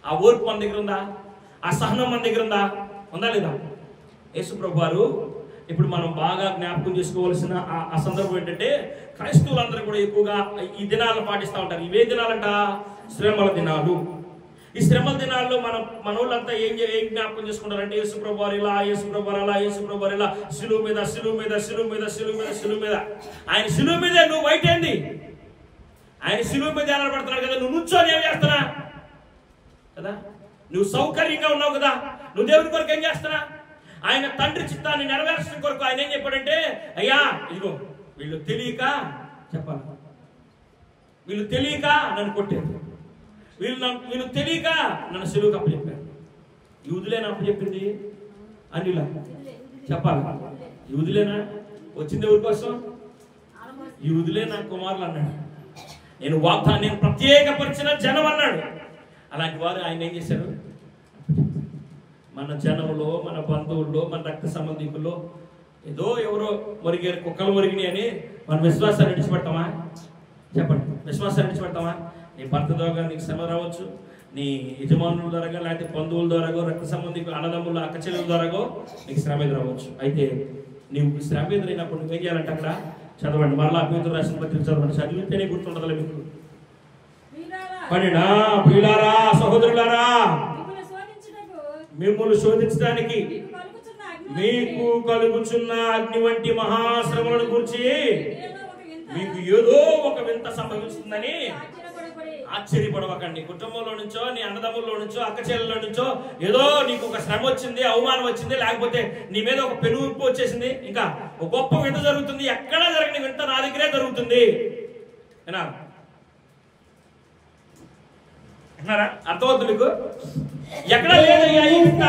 ఆ ఓర్పు మన దగ్గర ఉందా? ఆ సహనం మన దగ్గర ఉందా? ఉందా లేదా? యేసు ప్రభు వారు ఇప్పుడు మనం బాగా జ్ఞాపకం చేసుకోవాల్సిన ఆ సందర్భం ఏంటంటే క్రైస్తవులందరూ కూడా ఎక్కువగా ఈ దినాలను పాటిస్తూ ఉంటారు. ఇవే దినాలంట శ్రమల దినాలు. ఈ శ్రమల దినాల్లో మన వాళ్ళంతా ఏం జ్ఞాపకం చేసుకుంటారంటే యేసు ప్రభు వారు ఇలా, యేసు ప్రభు వారు అలా, యేసు ప్రభు వారు ఇలా, శిలువ మీద శిలువ మీద శిలువ మీద శిలువ మీద శిలువ మీద. ఆయన శిలువ మీద నువ్వు బయట ఏంది? ఆయన శిలువ మీద ఎలా పడుతున్నాడు కదా, నువ్వు నుంచోని ఏం చేస్తున్నా కదా? నువ్వు సౌకర్యంగా ఉన్నావు కదా, నువ్వు దేవుని కొరకు ఏం చేస్తున్నా? ఆయన తండ్రి చిత్తాన్ని నెరవేర్చడం కొరకు ఆయన ఏం చెప్పాడంటే, అయ్యా ఇదిగో వీళ్ళు తెలియక చెప్పాలి, వీళ్ళు తెలియక నన్ను కొట్టారు, వీళ్ళు తెలియక నన్ను సిలువకు అప్పచెప్పారు. యూదులేనా అప్పచెప్పింది? అనిలా చెప్పాలి. యూదులేనా వచ్చింది ఎవరి కోసం? యూదులే నా కుమారులు అన్నాడు. నేను ప్రత్యేకపరిచిన జనం అన్నాడు. అలాంటి వారు ఆయన ఏం చేశారు? మన జనంలో, మన బంధువుల్లో, మన రక్త సంబంధికుల్లో ఏదో ఎవరో మురిగారు, కుక్కలు మురిగినాయి అని మన విశ్వాసాన్ని విడిచిపెడతామా? చెప్పండి, విశ్వాసాన్ని విడిచిపెడతామా? నీ భర్త ద్వారా నీకు శ్రమ రావచ్చు, నీ యజమానుల ద్వారా, లేకపోతే బంధువుల ద్వారా, రక్త సంబంధికులు, అన్నదమ్ముల, అక్క చెల్లెల ద్వారా నీకు శ్రమ ఎదురవచ్చు. అయితే నీవు శ్రమ ఎదురైనప్పుడు నువ్వేం చేయాలంటే అక్కడ చదవండి. మరలా పేతురు రాసిన పత్రిక చదవండి. చదివితేనే గుర్తుండదు మీకు. పన్నెండా ప్రియులారా, సహోదరులారా, మిమ్మల్ని శోధించడానికి మీకు కలుగుచున్న అగ్ని వంటి మహాశ్రమలను గురించి మీకు ఏదో ఒక వింత సంభవిస్తుందని ఆశ్చర్యపడవకండి. కుటుంబంలో నుంచో, నీ అన్నదమ్ముల్లో నుంచో, అక్క చెల్లెల్లో నుంచో ఏదో నీకు ఒక శ్రమ వచ్చింది, అవమానం వచ్చింది, లేకపోతే నీ మీద ఒక పెనుగుప్పు వచ్చేసింది, ఇంకా ఒక గొప్ప వింత జరుగుతుంది. ఎక్కడా జరగని వింత నా దగ్గరే జరుగుతుంది. అర్థమవుతుంది మీకు? ఎక్కడ లేదయ్యా ఈ వింత.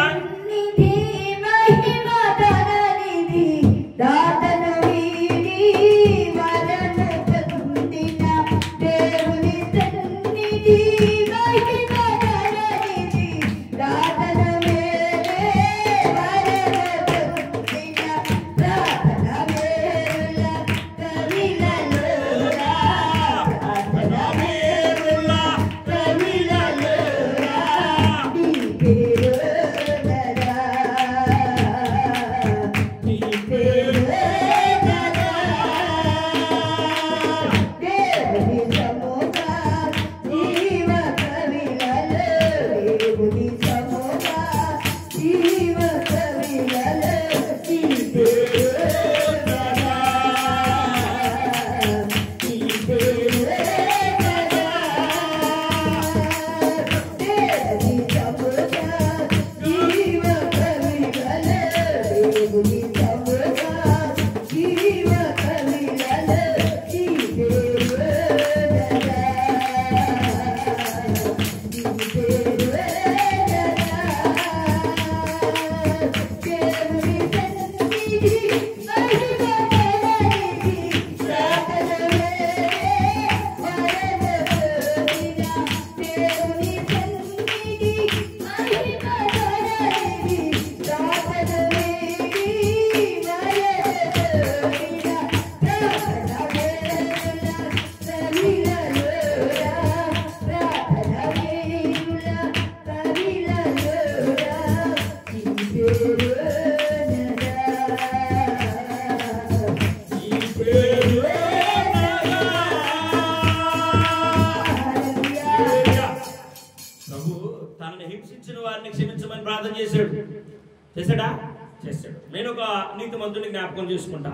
చేశాడు. నేను ఒక నీతిమంతుని జ్ఞాపకం చేసుకుంటా.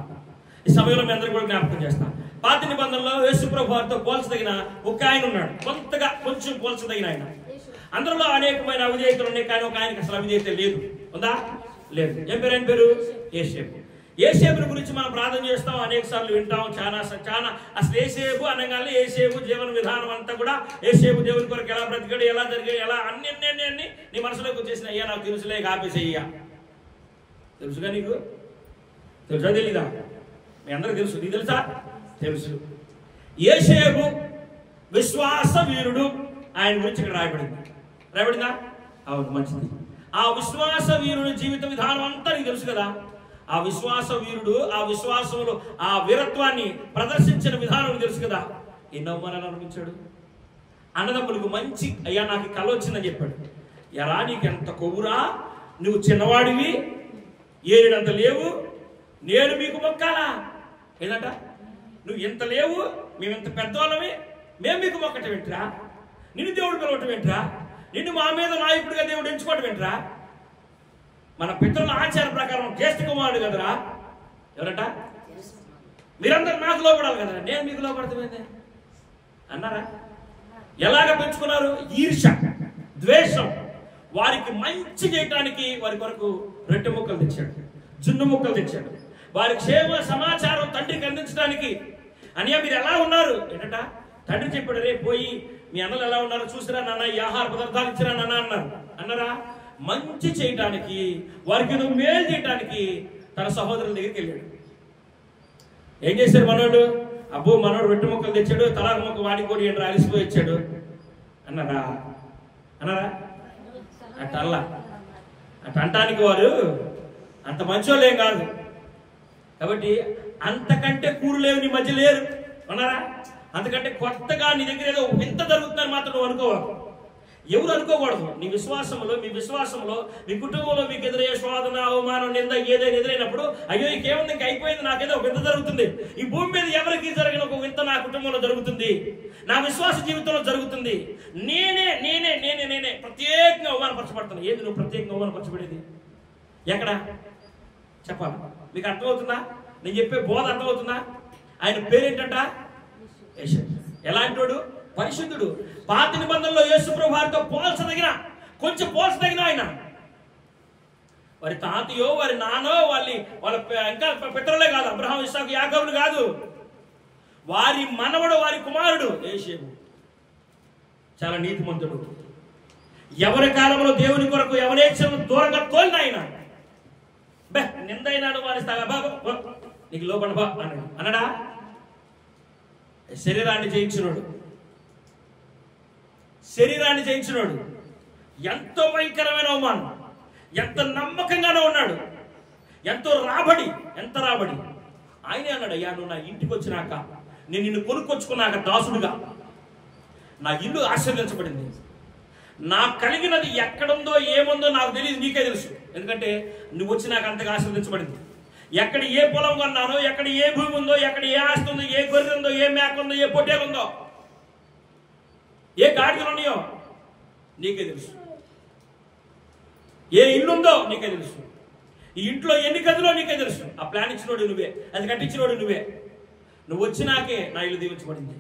ఈ సమయంలో మీ అందరికీ కూడా జ్ఞాపకం చేస్తాను. పాత నిబంధనలో యేసు ప్రభు వారితో పోల్చదగిన ఒక ఆయన ఉన్నాడు. కొంచెం పోల్చదగిన ఆయన. అందరిలో అనేకమైన అవిధేయతలు ఉన్నాయి, కానీ ఒక ఆయనకి అసలు అవిధేయత లేదు. ఉందా? లేదు. ఏం పేరు? ఆయన పేరు యేసేపు. యేసేపుని గురించి మనం ప్రార్థన చేస్తాం, అనేక సార్లు వింటాం, చాలా అసలు యేసేపు అనగానే యేసేపు జీవన విధానం అంతా కూడా యేసేపు దేవుని కొరకు ఎలా బ్రతికాడు, ఎలా జరిగాడు, ఎలా అన్ని నీ మనసులోకి వచ్చేసిన అయ్యా నాకు తెలుసులే ఆపేసయ్యా. తెలుసుగా నీకు? తెలుసా తెలీదా? మీ అందరూ తెలుసు. నీకు తెలుసా? తెలుసు. యేసేపు విశ్వాస వీరుడు, ఆయన గురించి ఇక్కడ రాయబడిందా? అవును, మంచిది. ఆ విశ్వాస వీరుడు జీవిత విధానం అంతా నీకు తెలుసు కదా. ఆ విశ్వాస వీరుడు ఆ విశ్వాసంలో ఆ వీరత్వాన్ని ప్రదర్శించిన విధానం తెలుసు కదా. ఎన్ని అవమానాలు అనుభవించాడు. అన్నదమ్ములకు మంచి అయ్యా నాకు కళ వచ్చిందని చెప్పాడు. ఎరా నీకు ఎంత కొవ్వురా, నువ్వు చిన్నవాడివి, ఏడంత లేవు, నేను మీకు మొక్కాలా? ఏంటంట, నువ్వు ఎంత లేవు, మేము ఎంత పెద్దవాళ్ళమే, మేము మీకు మొక్కటం ఏంట్రా, నిన్ను దేవుడు పిలవటం ఏంట్రా, నిన్ను మా మీద నాయకుడిగా దేవుడు ఎంచుకోవటం ఏంట్రా, మన పితరుల ఆచార ప్రకారం జ్యేష్ఠ కుమారుడు కదరా, ఎవరట, మీరందరూ నాకు లోపడాలి కదా, నేను మీకు లోపడతామేందే అన్నారా? ఎలాగ పెంచుకున్నారు? ఈర్ష, ద్వేషం. వారికి మంచి చేయటానికి వారి కొరకు రొట్టె ముక్కలు తెచ్చాడు, జున్ను ముక్కలు తెచ్చాడు. వారి క్షేమ సమాచారం తండ్రికి అందించడానికి, అనియా మీరు ఎలా ఉన్నారు ఏంటట, తండ్రి చెప్పాడు, రేపు పోయి మీ అన్నలు ఎలా ఉన్నారో చూసిరా నాన్న, ఈ ఆహార పదార్థాలు ఇచ్చిరా నాన్న అన్నారా? మంచి చేయటానికి, వారికి నువ్వు మేలు చేయటానికి తన సహోదరుల దగ్గరికి వెళ్ళాడు. ఏం చేశారు మనోడు? అబ్బో మనోడు రొట్టె ముక్కలు తెచ్చాడు, తలాక ముక్క వాడి కోడి ఎండ్రా అలిసిపోయి వచ్చాడు అన్నారా? అట్ట అంటానికి వారు అంత మంచోళ్ళేం కాదు. కాబట్టి అంతకంటే కూరు లేవు నీ మధ్య లేరు అన్నారా? అంతకంటే కొత్తగా నీ దగ్గర ఏదో వింత జరుగుతుందని మాత్రం నువ్వు అనుకోవాలి. ఎవరు అనుకోకూడదు. మీ విశ్వాసంలో మీ కుటుంబంలో మీకు ఎదురయ్యే శోధన, అవమానం, నింద ఏదైనా ఎదురైనప్పుడు అయ్యో ఇంకేముంది, ఇంక అయిపోయింది, నాకేదో ఒక వింత జరుగుతుంది, ఈ భూమి మీద ఎవరికి జరిగిన ఒక వింత నా కుటుంబంలో జరుగుతుంది, నా విశ్వాస జీవితంలో జరుగుతుంది, నేనే ప్రత్యేకంగా అవమానపరచబడుతున్నాను. ఏది నువ్వు ప్రత్యేకంగా అవమానపరచబడేది? ఎక్కడ చెప్పాలి? మీకు అర్థమవుతుందా? నేను చెప్పే బోధ అర్థమవుతుందా? ఆయన పేరేంటంట? యేసేపు. ఎలాంటోడు? పరిశుద్ధుడు. పాత నిబంధనలో యేసుప్రభు వారితో కొంచెం పోల్చదగిన ఆయన. వారి తాతయో వారి నానో వాళ్ళ ఇంకా పితరులే కాదు, అబ్రహాం, ఇస్సాకు, యాకోబులు కాదు, వారి మనవడు, వారి కుమారుడు యేసేపు. చాలా నీతిమంతుడు. ఎవరి కాలంలో దేవుని కొరకు ఎవరేక్షను దూరంగా తోలిన ఆయన. నిందైనాడు వారి నీకు లోపల బా అన్నాడా? శరీరాన్ని జయించినోడు ఎంతో భయంకరమైన అవమానం, ఎంత నమ్మకంగానే ఉన్నాడు, ఎంత రాబడి. ఆయనే అన్నాడు, అయ్యా నువ్వు నా ఇంటికి వచ్చినాక, నేను నిన్ను కొనుక్కొచ్చుకున్నాక దాసుడుగా నా ఇల్లు ఆశీర్వదించబడింది. నాకు కలిగినది ఎక్కడుందో ఏముందో నాకు తెలియదు, నీకే తెలుసు. ఎందుకంటే నువ్వు వచ్చి నాకు అంతగా ఆశీర్వదించబడింది. ఎక్కడ ఏ పొలం కొన్నానో, ఎక్కడ ఏ భూమి ఉందో, ఎక్కడ ఏ ఆస్తి ఉందో, ఏ గొర్రె ఉందో, ఏ మేక ఉందో, ఏ పొట్టేలు ఉందో, ఏ గాడిదలు ఉన్నాయో నీకే తెలుసు. ఏ ఇల్లు ఉందో నీకే తెలుసు. ఈ ఇంట్లో ఎన్ని గదిలో నీకే తెలుసు. ఆ ప్లాన్ ఇచ్చినోడు నువ్వే, అది కట్టించినోడు నువ్వే. నువ్వు వచ్చినాకే నా ఇల్లు దీవించబడింది.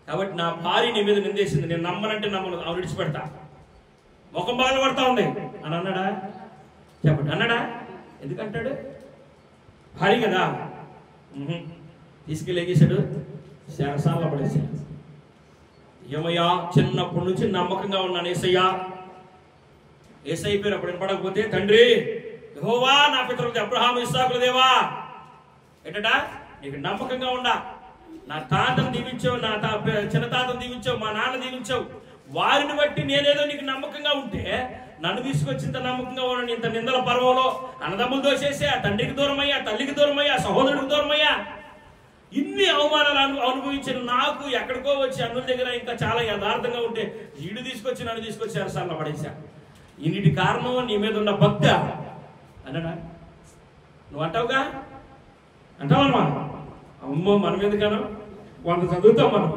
కాబట్టి నా భార్య నీ మీద నిందేసింది, నేను నమ్మనంటే నమ్మను, ఆవిడ విడిచిపెడతా, ముఖం బాగా పడతా ఉంది అని అన్నాడా? చెప్పండి, అన్నాడా? ఎందుకంటాడు? భార్య కదా. తీసుకెళ్ళి ఏం చేశాడు? శారసాల్లో పడేసాడు. ఏమయ్యా, చిన్నప్పటి నుంచి నమ్మకంగా ఉన్నాను ఏసయ్యా. ఏసయ్య పేరు అప్పుడు వినపడకపోతే, తండ్రి యెహోవా నా పితరులు అబ్రహాం, ఇస్సాకుల దేవా, ఏంటట నీకు నమ్మకంగా ఉండా. నా తాతను దీవించావు, నా చిన్న తాతను దీవించావు, మా నాన్న దీవించావు, వారిని బట్టి నేనేదో నీకు నమ్మకంగా ఉంటే నన్ను తీసుకొచ్చి ఇంత నమ్మకంగా ఉన్నాను. ఇంత నిందల పర్వంలో అన్నదమ్ములు దోసేసి ఆ తండ్రికి దూరమయ్యా, తల్లికి దూరమయ్యా, సహోదరుడికి దూరమయ్యా, ఇన్ని అవమానాలు అనుభవించిన నాకు ఎక్కడికో వచ్చి అన్నుల దగ్గర ఇంకా చాలా యథార్థంగా ఉంటే వీడు తీసుకొచ్చి నన్ను తీసుకొచ్చి అరసాల్లో పడేసా. ఇన్నిటి కారణం నీ మీద ఉన్న భక్తి అన్నాడా? నువ్వు అంటావుగా, అంటావమ్మా. అమ్మో, మనం ఎందుకనం, వంద చదువుతాం మనం.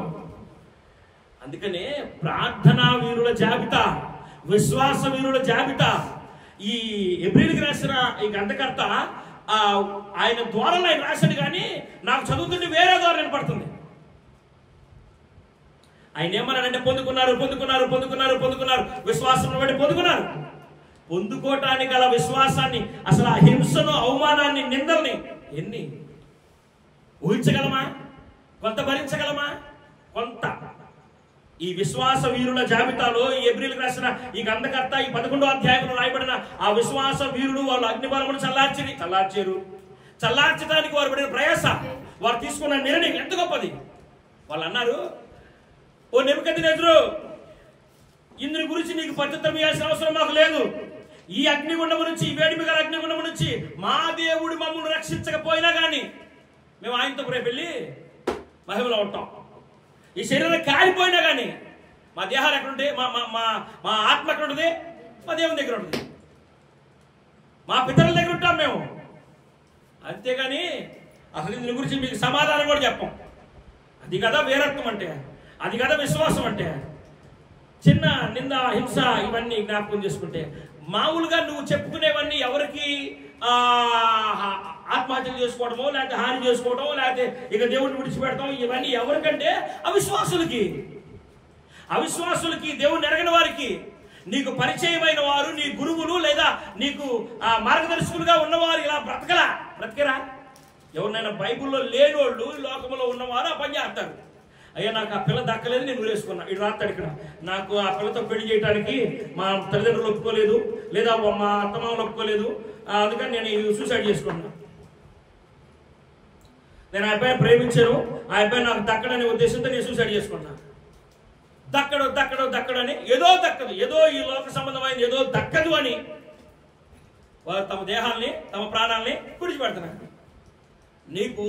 అందుకనే ప్రార్థనా వీరుల జాబితా, విశ్వాస వీరుల జాబితా ఈ హెబ్రీయులకు రాసిన ఈ గ్రంథకర్త ఆయన ద్వారాలు ఆయన రాశాడు. కానీ నాకు చదువుతుంటే వేరే ద్వారా వినపడుతుంది. ఆయన ఏమన్నాడంటే పొందుకున్నారు, విశ్వాసం బట్టి పొందుకోవటానికి గల విశ్వాసాన్ని, అసలు ఆ హింసను, అవమానాన్ని, నిందల్ని ఎన్ని ఊహించగలమా? కొంత భరించగలమా? కొంత. ఈ విశ్వాస వీరుల జాబితాలో ఈ హెబ్రీయులకు రాసిన ఈ గ్రంథకర్త ఈ 11వ అధ్యాయంలో రాయబడిన ఆ విశ్వాస వీరులు వాళ్ళు అగ్నిబలమును చల్లార్చారు. చల్లార్చడానికి వారు పడిన ప్రయాస, వారు తీసుకున్న నిర్ణయం ఎంత గొప్పది. వాళ్ళు అన్నారు, ఓ నెబుకద్నెజరు, ఇందుని గురించి నీకు ప్రత్యుత్తరం ఇవ్వాల్సిన అవసరం మాకు లేదు. ఈ అగ్నిగుండము నుంచి, ఈ వేడిమి గల అగ్నిగుండము నుంచి మా దేవుడు మమ్మల్ని రక్షించకపోయినా కానీ మేము ఆయనతో రేపు వెళ్ళి మహిమలో ఉంటాం. ఈ శరీరం కాలిపోయినా కానీ మా దేహాలు ఎక్కడ ఉంటాయి? మా ఆత్మ ఎక్కడ ఉంటుంది? మా దేవుని దగ్గర ఉంటుంది. మా పితరుల దగ్గర ఉంటాం మేము. అంతేగాని అసలు దీని గురించి మీకు సమాధానం కూడా చెప్పం. అది కదా వీరత్వం అంటే, అది కదా విశ్వాసం అంటే. చిన్న నింద, హింస ఇవన్నీ జ్ఞాపకం చేసుకుంటే, మామూలుగా నువ్వు చెప్పుకునేవన్నీ ఎవరికి ఆత్మహత్యలు చేసుకోవడమో, లేకపోతే హాని చేసుకోవడమో, లేకపోతే ఇక దేవుడిని విడిచిపెడతాం, ఇవన్నీ ఎవరికంటే అవిశ్వాసులకి. దేవుడిని ఎరగని వారికి, నీకు పరిచయమైన వారు, నీ గురువులు లేదా నీకు మార్గదర్శకులుగా ఉన్నవారు ఇలా బ్రతకరా? ఎవరినైనా బైబుల్లో లేనోళ్ళు లోకంలో ఉన్నవారు ఆ పని చేస్తారు. అయ్యా నాకు ఆ పిల్ల దక్కలేదు, నేను ఊరేసుకున్నా. ఇటు రాస్తాడు ఇక్కడ, నాకు ఆ పిల్లతో పెళ్లి చేయడానికి మా తల్లిదండ్రులు ఒప్పుకోలేదు, లేదా మా అత్తమామలు ఒప్పుకోలేదు, అందుకని నేను సూసైడ్ చేసుకున్నా. నేను ఆ అబ్బాయిని ప్రేమించాను, ఆ అబ్బాయి నాకు దక్కడనే ఉద్దేశంతో నేను సూసైడ్ చేసుకున్నా. దక్కడు అని ఏదో ఈ లోక సంబంధమైన ఏదో దక్కదు అని వారు తమ దేహాల్ని, తమ ప్రాణాలని విడిచిపెడుతున్నారు. నీకు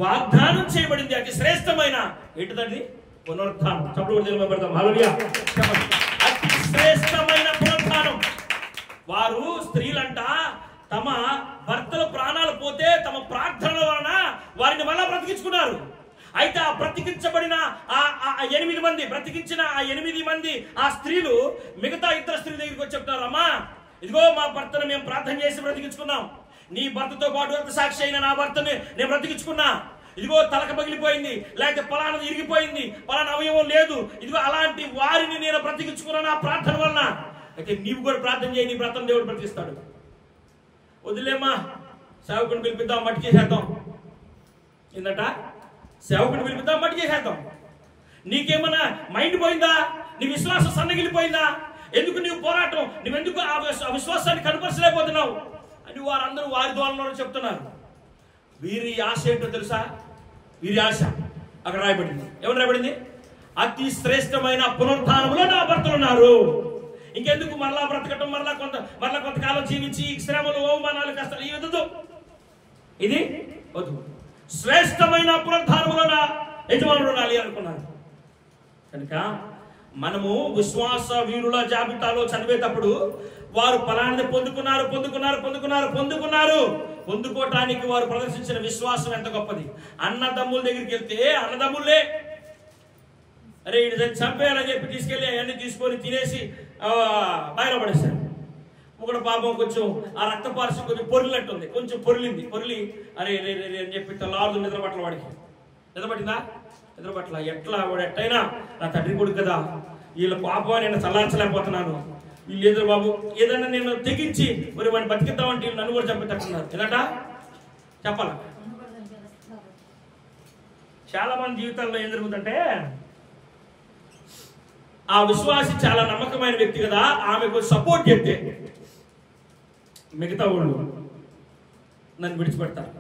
వాగ్దానం చేయబడింది అతి శ్రేష్టమైన ఏంటిదండి? పునరుత్థానం. చప్పుడు తెలుపబడతాం. హల్లెలూయా. అతి శ్రేష్టమైన పునరుత్థానం. వారు స్త్రీలంట తమ భర్తల ప్రాణాలు పోతే తమ ప్రార్థనల వలన వారిని మళ్ళా బ్రతికించుకున్నారు. అయితే ఆ బ్రతికించబడిన బ్రతికించిన ఆ 8 మంది ఆ స్త్రీలు మిగతా ఇతర స్త్రీల దగ్గరికి వచ్చి చెప్తారు, అమ్మా ఇదిగో మా భర్తను మేము ప్రార్థన చేసి బ్రతికించుకున్నాం. నీ భర్తతో పాటు అంత సాక్షి అయిన నా భర్తని నేను బ్రతికించుకున్నా. ఇదిగో తలక పగిలిపోయింది, లేకపోతే పలానా ఇరిగిపోయింది, పలానా అవయవం లేదు, ఇదిగో అలాంటి వారిని నేను బ్రతికించుకున్నా నా ప్రార్థన వలన. అయితే నీవు కూడా ప్రార్థన చేయి, నీ భర్తను దేవుడు బ్రతికిస్తాడు. వదిలేమ్మా, సేవకుని పిలిపిద్దాం, మట్టి చేసేద్దాం. ఏంటంట? సేవకుని పిలిపిద్దాం, మట్టి చేసేద్దాం. నీకేమన్నా మైండ్ పోయిందా? నీ విశ్వాసం సన్నగిలిపోయిందా? ఎందుకు నీవు పోరాటం, నువ్వెందుకు ఆ విశ్వాసాన్ని కనపరచలేకపోతున్నావు అని వారందరూ వారి ద్వారంలో చెప్తున్నారు. వీరి ఆశ ఏంటో తెలుసా? వీరి ఆశ అక్కడ రాయబడింది. ఏమని రాయబడింది? అతి శ్రేష్టమైన పునరుత్థానంలో నా భర్తలు ఉన్నారు. ఇంకెందుకు మరలా బ్రతకటం, మరలా కొంతకాలం జీవించి శ్రమలు, అవమానాలు, కష్టాలు ఈ వద్దు. ఇది వద్దు. శ్రేష్టమైన పునరుత్థానంలో నా యజమానులు ఉండాలి అనుకున్నారు. కనుక మనము విశ్వాస వీరుల జాబితాలో చదివేటప్పుడు వారు ఫలాన్ని పొందుకోవటానికి వారు ప్రదర్శించిన విశ్వాసం ఎంత గొప్పది. అన్నదమ్ముల దగ్గరికి వెళ్తే అన్నదమ్ములే అరే ఇది చంపేయాలని చెప్పి తీసుకెళ్ళి అవన్నీ తీసుకొని తినేసి బయట పడేశారు. ఒకడు పాపం కొంచెం ఆ రక్తపార్శ్వం కొంచెం పొరిలినట్టుంది, కొంచెం పొరిలి అరే రే రే అని చెప్పి లారు నిద్రపట్ల వాడికి నిద్రపట్టిందా? నిద్రపట్ల ఎట్లా వాడు ఎట్టయినా నా తండ్రి కొడుకు కదా, వీళ్ళ పాపం నేను చల్లార్చలేకపోతున్నాను, వీళ్ళు ఎదురు బాబు ఏదైనా నేను తెగించి మరి వాడిని బతికిద్దామంటే వీళ్ళు నన్ను కూడా చంపేటట్టున్నారు. ఎలాట చెప్పాల? చాలా మంది జీవితాల్లో ఏం జరుగుతుందంటే ఆ విశ్వాసి చాలా నమ్మకమైన వ్యక్తి కదా, ఆమెకు సపోర్ట్ చేస్తే మిగతా వాళ్ళు నన్ను విడిచిపెడతారు.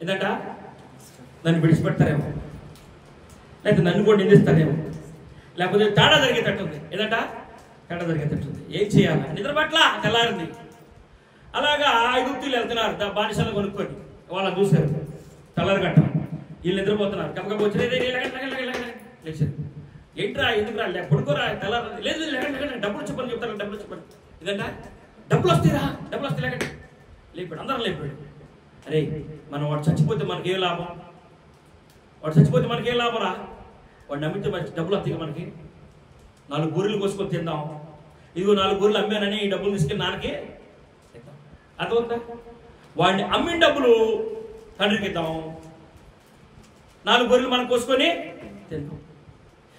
ఏంటంట? నన్ను విడిచిపెడతారేమో, లేకపోతే నన్ను కూడా నిందిస్తారేమో, లేకపోతే తేడా జరిగేటట్టుంది. ఏంటంట? తేడా జరిగేటట్టుంది. ఏం చేయాలి? నిద్ర పట్ల తెల్లారింది. అలాగా 5 ఉత్తులు వెళ్తున్నారు బానిసలు కొనుక్కొని. వాళ్ళని చూశారు తెల్లారి గట్ట, వీళ్ళు నిద్రపోతున్నారు. కప్పకపో లేచారు. ఏంట్రా ఎందుకురా పడుకోరా తెల్లారి? లేదు డబ్బులు చెప్పని చెప్తారు, డబ్బులు చెప్పండి. ఇదంట డబ్బులు వస్తాయిరా, డబ్బులు వస్తాయి లేకండి. లేపాడు, అందరం లేపాడు. అరే మనం వాడు చచ్చిపోతే మనకేం లాభం? రా, వాడు నమ్మితే డబ్బులు వస్తాయి మనకి. 4 గొర్రెలు కోసుకొని తిందాం. ఇదిగో 4 గొర్రెలు అమ్మానని ఈ డబ్బులు తీసుకెళ్ళి నాన్నకి ఇద్దాం. అర్థమవుతుందా? వాడిని అమ్మిన డబ్బులు తండ్రికి ఇద్దాం, 4 గొర్రెలు మనం కోసుకొని తిందాం.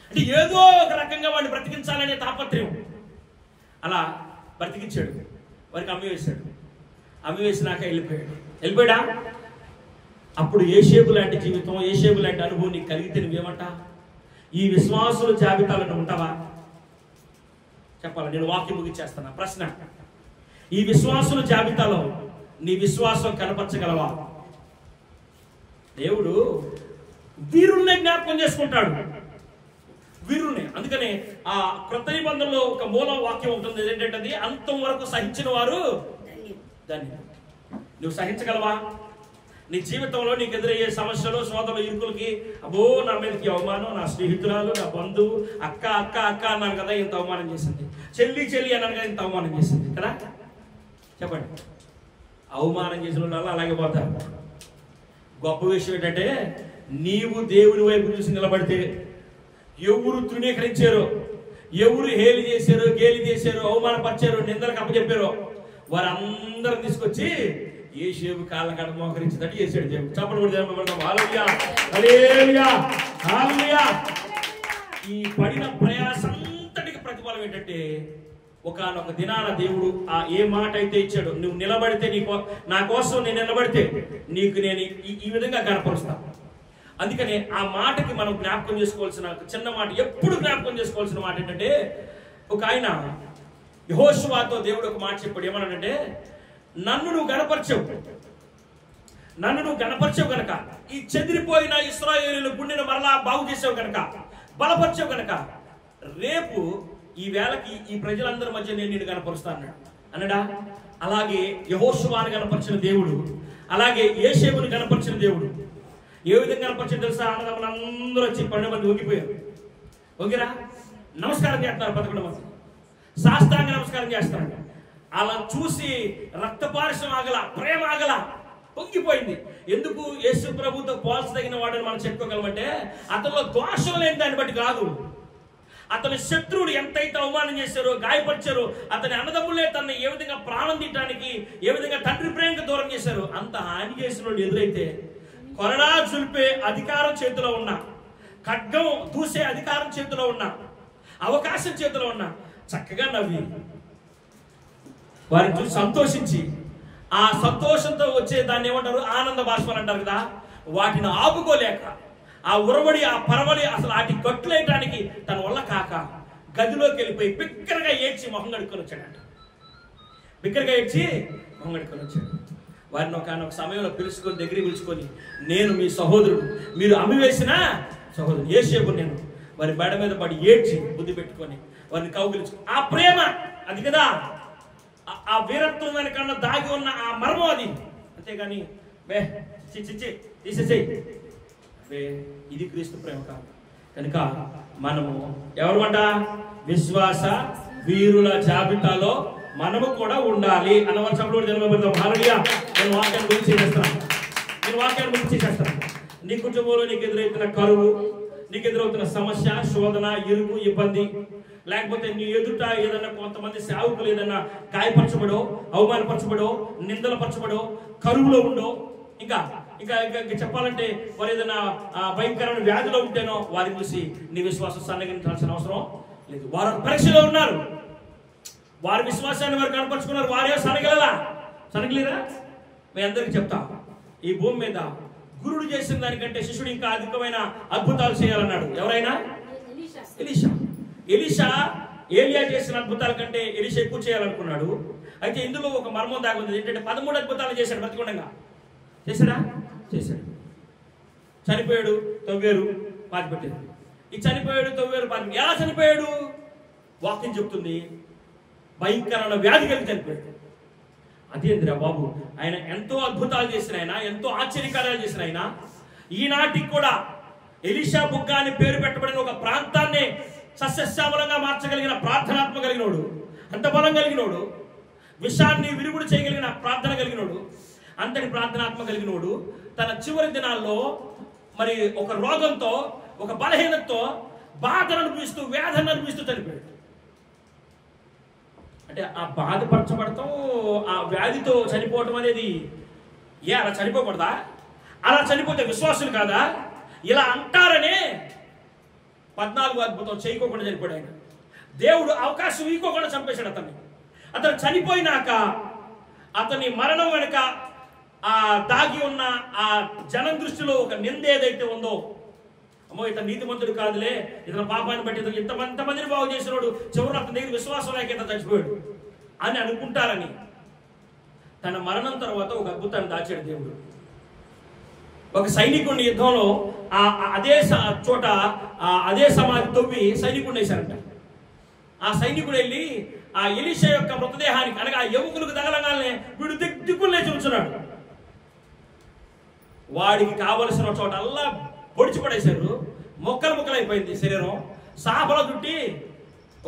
అంటే ఏదో ఒక రకంగా వాడిని బ్రతికించాలనే తాపత్రయం. అలా బ్రతికించాడు. వారికి అమ్మి వేసినాక వెళ్ళిపోయాడా? అప్పుడు యోసేపు లాంటి జీవితం, యోసేపు లాంటి అనుభవం నీకు కలిగితే నువ్వేమంటా? ఈ విశ్వాసుల జాబితాలను ఉంటావా? చెప్పాలి, నేను వాక్యం ముగిచ్చేస్తాను. ప్రశ్న, ఈ విశ్వాసుల జాబితాలో నీ విశ్వాసం కనపరచగలవా? దేవుడు వీరుల్నే జ్ఞాపకం చేసుకుంటాడు, వీరుల్ని. అందుకనే ఆ క్రొత్త నిబంధనలో ఒక మూల వాక్యం ఉంటుంది, ఏంటంటే అంతం వరకు సహించిన వారు ధన్యులు. నువ్వు సహించగలవా? నీ జీవితంలో నీకు ఎదురయ్యే సమస్యలు, సోదరులు, ఇరుకులకి, అబ్బో నా మీదకి అవమానం, నా స్నేహితురాలు, నా బంధువు, అక్క అక్క అక్క అన్నాను కదా ఇంత అవమానం చేసింది, చెల్లి చెల్లి అన్నాను కదా ఇంత అవమానం చేసింది కదా. చెప్పండి, అవమానం చేసిన వాళ్ళు అలాగే పోతారు. గొప్ప విషయం ఏంటంటే నీవు దేవుని వైపు చూసి నిలబడితే ఎవరు తృణీకరించారో, ఎవరు హేలి చేశారో, గేలి చేశారో, అవమానపరిచారో, నిందలకు అప్పచెప్పారో వారందరూ తీసుకొచ్చి యోసేపు కాళ్ళ కాడ మోకరించినట్టు చేశాడు దేవుడు. చెప్పండి, హల్లెలూయా హల్లెలూయా హల్లెలూయా. ఈ పడిన ప్రయాసంతటికి ప్రతిఫలం ఏంటంటే ఒకానొక దినాన దేవుడు ఏ మాట అయితే ఇచ్చాడు, నువ్వు నిలబడితే నా కోసం నేను నిలబడితే నీకు నేను ఈ విధంగా కనపరుస్తాను. అందుకనే ఆ మాటకి మనం జ్ఞాపకం చేసుకోవాల్సిన చిన్న మాట, ఎప్పుడు జ్ఞాపకం చేసుకోవాల్సిన మాట ఏంటంటే, ఒక ఆయన యెహోషువతో దేవుడు ఒక మాట చెప్పాడు. ఏమన్నాడంటే, నన్ను నువ్వు గణపరిచావు కనుక, ఈ చెదిరిపోయిన ఇశ్రాయేలీయుల గుండెను మరలా బాగు చేసావు కనుక, బలపరిచావు కనుక, రేపు ఈ వేళకి ఈ ప్రజలందరి మధ్య నేను నిన్ను కనపరుస్తాను అన్నాడా. అలాగే యెహోషువను కనపరిచిన దేవుడు, అలాగే యోసేపుని కనపరిచిన దేవుడు ఏ విధంగా కనపరిచిన తెలుసా? అన్నదమ్ములందరూ వచ్చి 12 మంది ఒంగిపోయారు. ఒంగిరా నమస్కారం చేస్తున్నారు, 11 మంది సాష్టాంగ నమస్కారం చేస్తారు. అలా చూసి రక్తపారశం ఆగల, ప్రేమ ఆగల, పొంగిపోయింది. ఎందుకు? యేసు ప్రభుతో పోల్చదగిన వాడని మనం చెప్పుకోగలమంటే అతనిలో దోషం లేని దాన్ని బట్టి కాదు. అతని శత్రువులు ఎంతైతే అవమానం చేశారో, గాయపరిచారో, అతని అన్నదమ్ములే తనని ఏ విధంగా ప్రాణం తీయటానికి, ఏ విధంగా తండ్రి ప్రేమకు దూరం చేశారో, అంత హాని చేసిన వాళ్ళు ఎదురైతే కొరడా చుల్పే అధికారం చేతిలో ఉన్న, ఖడ్గం దూసే అధికారం చేతిలో ఉన్న, అవకాశం చేతిలో ఉన్న, చక్కగా నవ్వి వారిని చూసి సంతోషించి, ఆ సంతోషంతో వచ్చే దాన్ని ఏమంటారు? ఆనంద బాష్పాలు అంటారు కదా. వాటిని ఆపుకోలేక ఆ ఉరవడి, ఆ పరవడి, అసలు వాటి గట్టులేయటానికి తన వల్ల కాక గదిలోకి వెళ్ళిపోయి బిక్కరగా ఏడ్చి మొహం కడుక్కొని వచ్చాడంట. బిక్కరగా ఏడ్చి మొహం కడుక్కొని వచ్చాడు. వారిని ఒక సమయంలో దగ్గరికి పిలుచుకొని, నేను మీ సహోదరుడు, మీరు అమ్మివేసిన సహోదరుడు యోసేపు, నేను వారి బెడ మీద పడి ఏడ్చి బుద్ధి పెట్టుకొని వారిని కౌగిలించు. ఆ ప్రేమ అది కదా, ఆ వీరత్వం వెనకన్నా దాగి ఉన్న ఆ మర్మం అది. అంతేగాని తీసేసేయి, ఇది క్రీస్తు ప్రేమ కాదు. కనుక మనము ఎవరమంట? విశ్వాస వీరుల జాబితాలో మనము కూడా ఉండాలి అన్నవారు చెప్పడం జన్మబడతాం. హల్లెలూయా. నేను వాక్యాన్ని గురించి చేస్తాను. నీ కుటుంబంలో నీకు ఎదురవుతున్న కరువు, నీకు ఎదురవుతున్న సమస్య, శోధన, ఇరుకు, ఇబ్బంది, లేకపోతే నీ ఎదుట ఏదన్నా కొంతమంది సేవకులు ఏదన్నా గాయపరచబడో, అవమానపరచబడో, నిందలపరచబడో, కరువులో ఉండో, ఇంకా ఇంకా ఇంకా చెప్పాలంటే వారు ఏదైనా భయంకరమైన వ్యాధిలో ఉంటేనో వారిని చూసి నీ విశ్వాసం సన్నగించాల్సిన అవసరం లేదు. వారు పరీక్షలో ఉన్నారు, వారి విశ్వాసాన్ని వారు కనపరుచుకున్నారు, వారే సనగలేరా? మీ అందరికీ చెప్తా, ఈ భూమి మీద గురుడు చేసిన దానికంటే శిష్యుడు ఇంకా అధికమైన అద్భుతాలు చేయాలన్నాడు. ఎవరైనా? ఎలీషా ఏలియా చేసిన అద్భుతాల కంటే ఎలీషా ఎక్కువ చేయాలనుకున్నాడు. అయితే ఇందులో ఒక మర్మం దాగుంది. ఏంటంటే 13 అద్భుతాలు చేశాడు బ్రతికుండగా. చేశాడా? చేశాడు. చనిపోయాడు, తవ్వారు, పాతిపెట్టారు. ఈ చనిపోయాడు, తవ్వారు, పాతిపెట్టారు. ఎలా చనిపోయాడు? వాక్యం చెప్తుంది, భయంకరమైన వ్యాధి కలిగి చనిపోయాడు. అదేంద్రా బాబు, ఆయన ఎంతో అద్భుతాలు చేసిన ఆయన, ఎంతో ఆశ్చర్యకార్యాలు చేసిన ఆయన, ఈనాటికి కూడా ఎలీషా బుగ్గ అని పేరు పెట్టబడిన ఒక ప్రాంతాన్ని సస్యశ్యామలంగా మార్చగలిగిన ప్రార్థనాత్మ కలిగినోడు, అంత బలం కలిగినోడు, విషాన్ని విరుగుడు చేయగలిగిన ప్రార్థన కలిగినోడు, అంతటి ప్రార్థనాత్మ కలిగినోడు తన చివరి దినాల్లో మరి ఒక రోగంతో, ఒక బలహీనతతో, బాధను అనుభవిస్తూ, వేదన అనుభవిస్తూ చనిపోయాడు. అంటే ఆ బాధపరచబడతాం, ఆ వ్యాధితో చనిపోవటం అనేది అలా చనిపోకూడదా? అలా చనిపోతే విశ్వాసులు కాదా? ఇలా అంటారనే 14 అద్భుతం చేయకోకుండా చనిపోయాడు ఆయన. దేవుడు అవకాశం ఇవ్వకుండా చంపేశాడు అతన్ని. అతను చనిపోయినాక అతని మరణం వెనుక ఆ దాగి ఉన్న ఆ జనం దృష్టిలో ఒక నింద ఏదైతే ఉందో, అమ్మో ఇతను నీతిమంతుడు కాదులే, ఇతను పాపాన్ని బట్టి ఇంతమందిని బాగు చేసినోడు చివరి అతని దగ్గర విశ్వాసం లేక ఇతను చచ్చిపోయాడు అని అనుకుంటారని తన మరణం తర్వాత ఒక అద్భుతాన్ని దాచాడు దేవుడు. ఒక సైనికుడిని యుద్ధంలో అదే చోట అదే సమాధి తవ్వి సైనికుడిని వేశారంట. ఆ సైనికుడు వెళ్ళి ఆ ఎలీషా యొక్క మృతదేహానికి అనగా ఆ ఎముకలకు తగలగానే వీడు దిక్కులు లేచి ఉంచున్నాడు. వాడికి కావలసిన చోట అల్లా పొడిచి పడేశారు, మొక్కలు ముక్కలైపోయింది శరీరం. సాపలో చుట్టి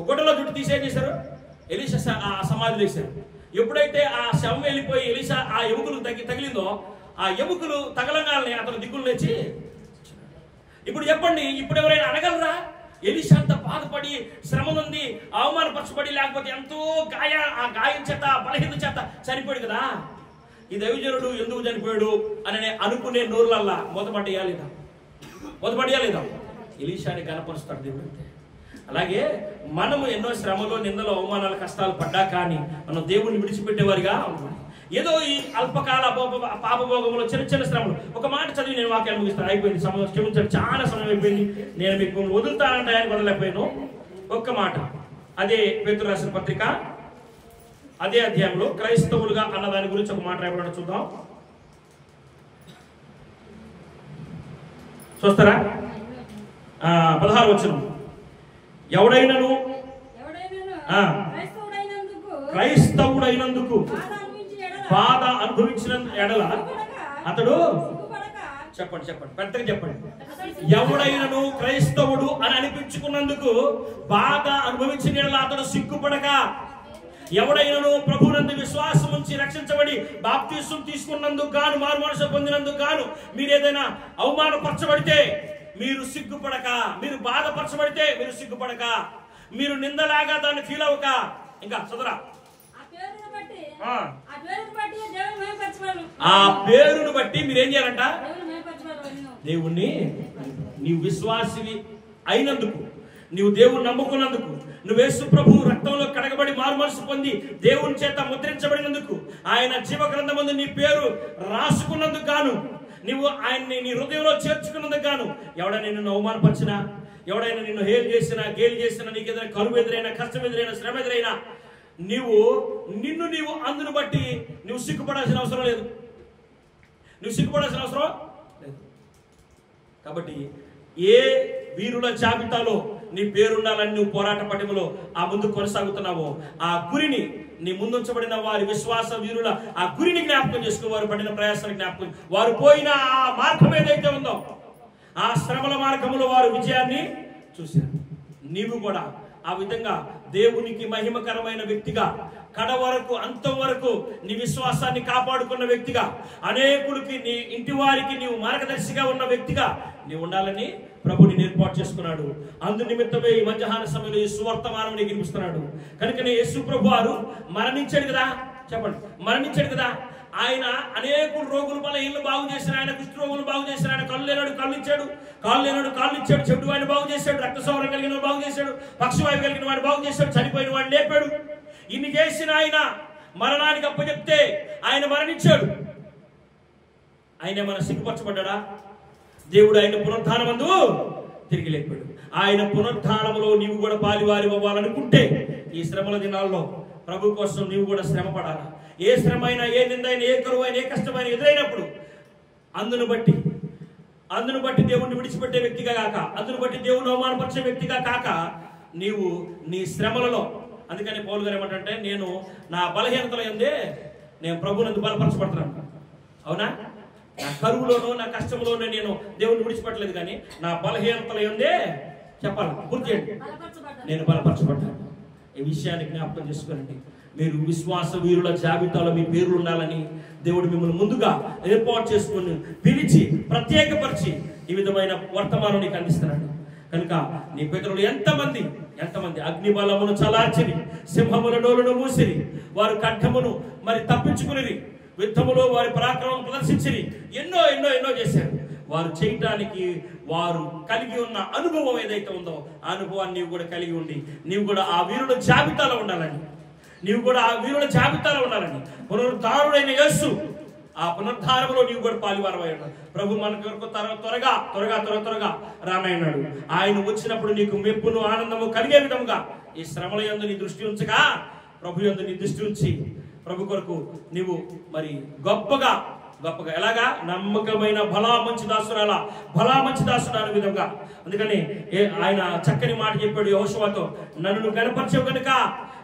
గుడ్డలో చుట్టి తీసేం చేశారు, ఎలీషా ఆ సమాధిలో వేశారు. ఎప్పుడైతే ఆ శవం వెళ్ళిపోయి ఎలీషా ఆ ఎముకలు తగిలిందో, ఆ ఎముకలు తగలగానే అతను దిక్కులు లేచి. ఇప్పుడు చెప్పండి, ఇప్పుడు ఎవరైనా అనగలరా ఎలీషా అంత బాధపడి శ్రమ నుండి అవమానపరచబడి లేకపోతే ఎంతో ఆ గాయం చేత బలహీన చేత చనిపోయాడు కదా, ఈ దైవజనుడు ఎందుకు చనిపోయాడు అని అనుకునే నోరులల్లా మొదపడేయాలేదా? ఎలీషాని కనపరుస్తాడు దేవుడు. అలాగే మనము ఎన్నో శ్రమలో నిందలో అవమానాలు కష్టాలు పడ్డా కానీ మనం దేవుణ్ణి విడిచిపెట్టేవారిగా ఉంటాం. ఏదో ఈ అల్పకాల పాపభోగంలో చిన్న చిన్న శ్రమలు. ఒక మాట చదివి నేను వాక్యాన్ని ముగిస్తాను. అయిపోయింది సమయం, క్షమించండి, చాలా సమయం అయిపోయింది. నేను మీకు వదులుతానంటే ఆయన వదలకపోయాను. ఒక్క మాట, అదే పేతురు రాసిన పత్రిక అదే అధ్యాయంలో క్రైస్తవులుగా అన్న దాని గురించి ఒక మాట రాయబడి చూద్దాం. చూస్తారా? 16వ వచనం, ఎవడైనను క్రైస్తవుడైనందుకు బాధ అనుభవించిన ఎడల అతడు చెప్పండి పెద్దగా చెప్పండి. ఎవడైనను క్రైస్తవుడు అని అనిపించుకున్నందుకు బాధ అనుభవించిన ఎడల అతడు సిగ్గుపడక, ఎవడైనను ప్రభువునందు విశ్వాసం ఉంచి రక్షించబడి బాప్తిస్మం తీసుకున్నందుకు గాను, మారు మనసు పొందినందుకు గాను మీరు ఏదైనా అవమానపరచబడితే మీరు సిగ్గుపడక, మీరు బాధపరచబడితే మీరు సిగ్గుపడక, మీరు నిందలాగా దాన్ని ఫీల్ అవ్వక. ఇంకా చదరా, ఆ పేరును బట్టి మీరేం చేయాలంట? దేవుణ్ణి, నీవు విశ్వాసివి అయినందుకు, నీవు దేవుణ్ణి నమ్ముకున్నందుకు, నువ్వు యేసు ప్రభు రక్తంలో కడగబడి మారు మనసు పొంది దేవుని చేత ముద్రించబడినందుకు, ఆయన జీవ గ్రంథమందు నీ పేరు రాసుకున్నందుకు గాను, నువ్వు ఆయన్ని నీ హృదయంలో చేర్చుకున్నందుకు గాను, ఎవడైనా నిన్ను అవమానపరిచినా, ఎవడైనా నిన్ను హేలు చేసినా, గేలు చేసినా, నీకు ఏదైనా కరువు ఎదురైనా, కష్టం ఎదురైనా, శ్రమ ఎదురైనా, నిన్ను అందును బట్టి నువ్వు సిగ్గుపడాల్సిన అవసరం లేదు. కాబట్టి ఏ వీరుల జాబితాలో నీ పేరుండాలని నువ్వు పోరాట పటిమలో ఆ ముందు కొనసాగుతున్నావో, ఆ గురిని, నీ ముందుంచబడిన వారి విశ్వాస వీరుల ఆ గురిని జ్ఞాపకం చేసుకో. వారు పడిన ప్రయాసాన్ని జ్ఞాపకం, వారు పోయిన ఆ మార్గం ఏదైతే ఉందో, ఆ శ్రమల మార్గంలో వారు విజయాన్ని చూశారు. నీవు కూడా ఆ విధంగా దేవునికి మహిమకరమైన వ్యక్తిగా, కడ వరకు అంతం వరకు నీ విశ్వాసాన్ని కాపాడుకున్న వ్యక్తిగా, అనేకుడికి నీ ఇంటి వారికి నీవు మార్గదర్శిగా ఉన్న వ్యక్తిగా నీవు ఉండాలని ప్రభుని ఏర్పాటు చేసుకున్నాడు. అందు నిమిత్తమే ఈ మధ్యాహ్న సమయంలో ఈ సువర్తమానం నీకు వినిపిస్తున్నాడు. కనుకనే యేసు ప్రభు వారు మరణించాడు కదా, చెప్పండి, మరణించాడు కదా. ఆయన అనేకులు రోగులు బలహీనలు బాగు చేశారు, ఆయన కుష్ఠ రోగులు బాగు చేశారు, ఆయన కళ్ళు లేనాడు కళ్ళు ఇచ్చాడు, కాళ్ళు లేనాడు కాళ్ళు ఇచ్చాడు, చెడు వాడిని బాగు చేశాడు, రక్తస్రావం కలిగిన వాడు బాగు చేశాడు, పక్షవాయువు కలిగిన వాడు బాగు చేశాడు, చనిపోయిన వాడిని లేపాడు. ఇన్ని చేసిన ఆయన మరణానికి అప్పచెప్తే ఆయన మరణించాడు. ఆయన మన సిగ్గుపరచబడ్డా? దేవుడు ఆయన పునరుద్ధానమందు తిరిగి లేపాడు. ఆయన పునరుద్ధానంలో నీవు కూడా పాలివారి అవ్వాలనుకుంటే ఈ శ్రమల దినాల్లో ప్రభు కోసం నీవు కూడా శ్రమ పడాలి. ఏ శ్రమ అయినా, ఏ నిందైనా, ఏ కరువైనా, ఏ కష్టమైన ఎదురైనప్పుడు అందును బట్టి దేవుణ్ణి విడిచిపెట్టే వ్యక్తిగా కాక, అందును బట్టి దేవుని అవమానపరిచే వ్యక్తిగా కాక, నీవు నీ శ్రమలలో, అందుకని పౌలు గారు ఏమంటే, నేను నా బలహీనతల యందే నేను ప్రభువునందు బలపరచబడుతున్నాను. అవునా? నా కరువులోనూ నా కష్టంలోనూ నేను దేవుణ్ణి విడిచిపెట్టలేదు, కానీ నా బలహీనతల యందే చెప్పాలి, గుర్తు చేయండి, నేను బలపరచబడ్డాను. ఈ విషయాన్ని జ్ఞాపకం చేసుకోండి. మీరు విశ్వాస వీరుల జాబితాలో మీ పేర్లు ఉండాలని దేవుడు మిమ్మల్ని ముందుగా ఏర్పాటు చేసుకుని పిలిచి ప్రత్యేకపరిచి ఈ విధమైన వర్తమానం నీకు అందిస్తున్నాడు. కనుక నీ పితరులు ఎంతమంది అగ్ని బలమును చలార్చిని, సింహముల నోలును మూసిరి, వారు ఖడ్గమును మరి తప్పించుకుని, యుద్ధములో వారి పరాక్రమం ప్రదర్శించిరి, ఎన్నో ఎన్నో ఎన్నో చేశారు. వారు చేయటానికి వారు కలిగి ఉన్న అనుభవం ఏదైతే ఉందో ఆ అనుభవాన్ని నీవు కూడా కలిగి ఉండి నీవు కూడా ఆ వీరుల జాబితాలో ఉండాలని, నీవు కూడా ఆ వీరుల జాబితాలో ఉండాలని, పునరుద్ధారుడైన యేసు ఆ పునరుద్ధారంలో నీవు కూడా పాలువారమై ఉన్నావు. ప్రభు మన కొరకు త్వరగా త్వరగా త్వర త్వరగా రానయ్యాడు. ఆయన వచ్చినప్పుడు నీకు మెప్పును ఆనందము కలిగే విధముగా ఈ శ్రమల యందు నీ దృష్టి ఉంచగా, ప్రభు యందు నీ దృష్టి ఉంచి ప్రభు కొరకు నీవు మరి గొప్పగా ఎలాగా నమ్మకమైన భలా మంచి దాసుడు అనే విధంగా. అందుకని ఆయన చక్కని మాట చెప్పాడు యెహోషువతో, నన్ను కనపరచవు కనుక,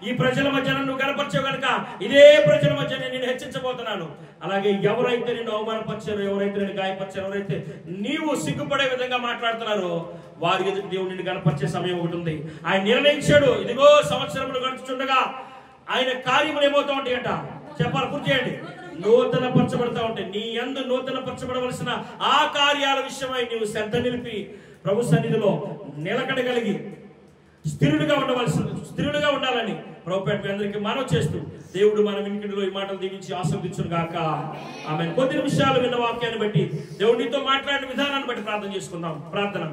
ఈ ప్రజల మధ్య నన్ను కనపరచవు కనుక ఇదే ప్రజల మధ్య నేను హెచ్చించబోతున్నాను. అలాగే ఎవరైతే నిన్ను అవమానపరిచారో, ఎవరైతే నిన్ను గాయపరిచారో, ఎవరైతే నీవు సిగ్గుపడే విధంగా మాట్లాడుతున్నారో వారి ఎదుటి దేవుడు నిన్ను కనపరిచే సమయం ఒకటి ఉంది. ఆయన నిర్ణయించాడు. ఇదిగో సంవత్సరములు గడుచుచుండగా ఆయన కార్యములు ఏమవుతా ఉంటాయంట చెప్పాలి, పూర్తి చేయండి. నూతన పరచబడతా ఉంటాయి. నీ యందు నూతన పరచబడవలసిన ఆ కార్యాల విషయమై నీవు శ్రద్ధ నిలిపి ప్రభు సన్నిధిలో నిలకడ కలిగి స్థిరుడుగా ఉండాలని ప్రభుపేట మీ అందరికీ మనవి చేస్తూ దేవుడు మన వినికిడిలో ఈ మాటలు దీవించి ఆశీర్వదించును గాక. ఆమేన్. కొద్ది నిమిషాలు విన్న వాక్యాన్ని బట్టి దేవుడితో మాట్లాడిన విధానాన్ని బట్టి ప్రార్థన చేసుకుందాం. ప్రార్థన.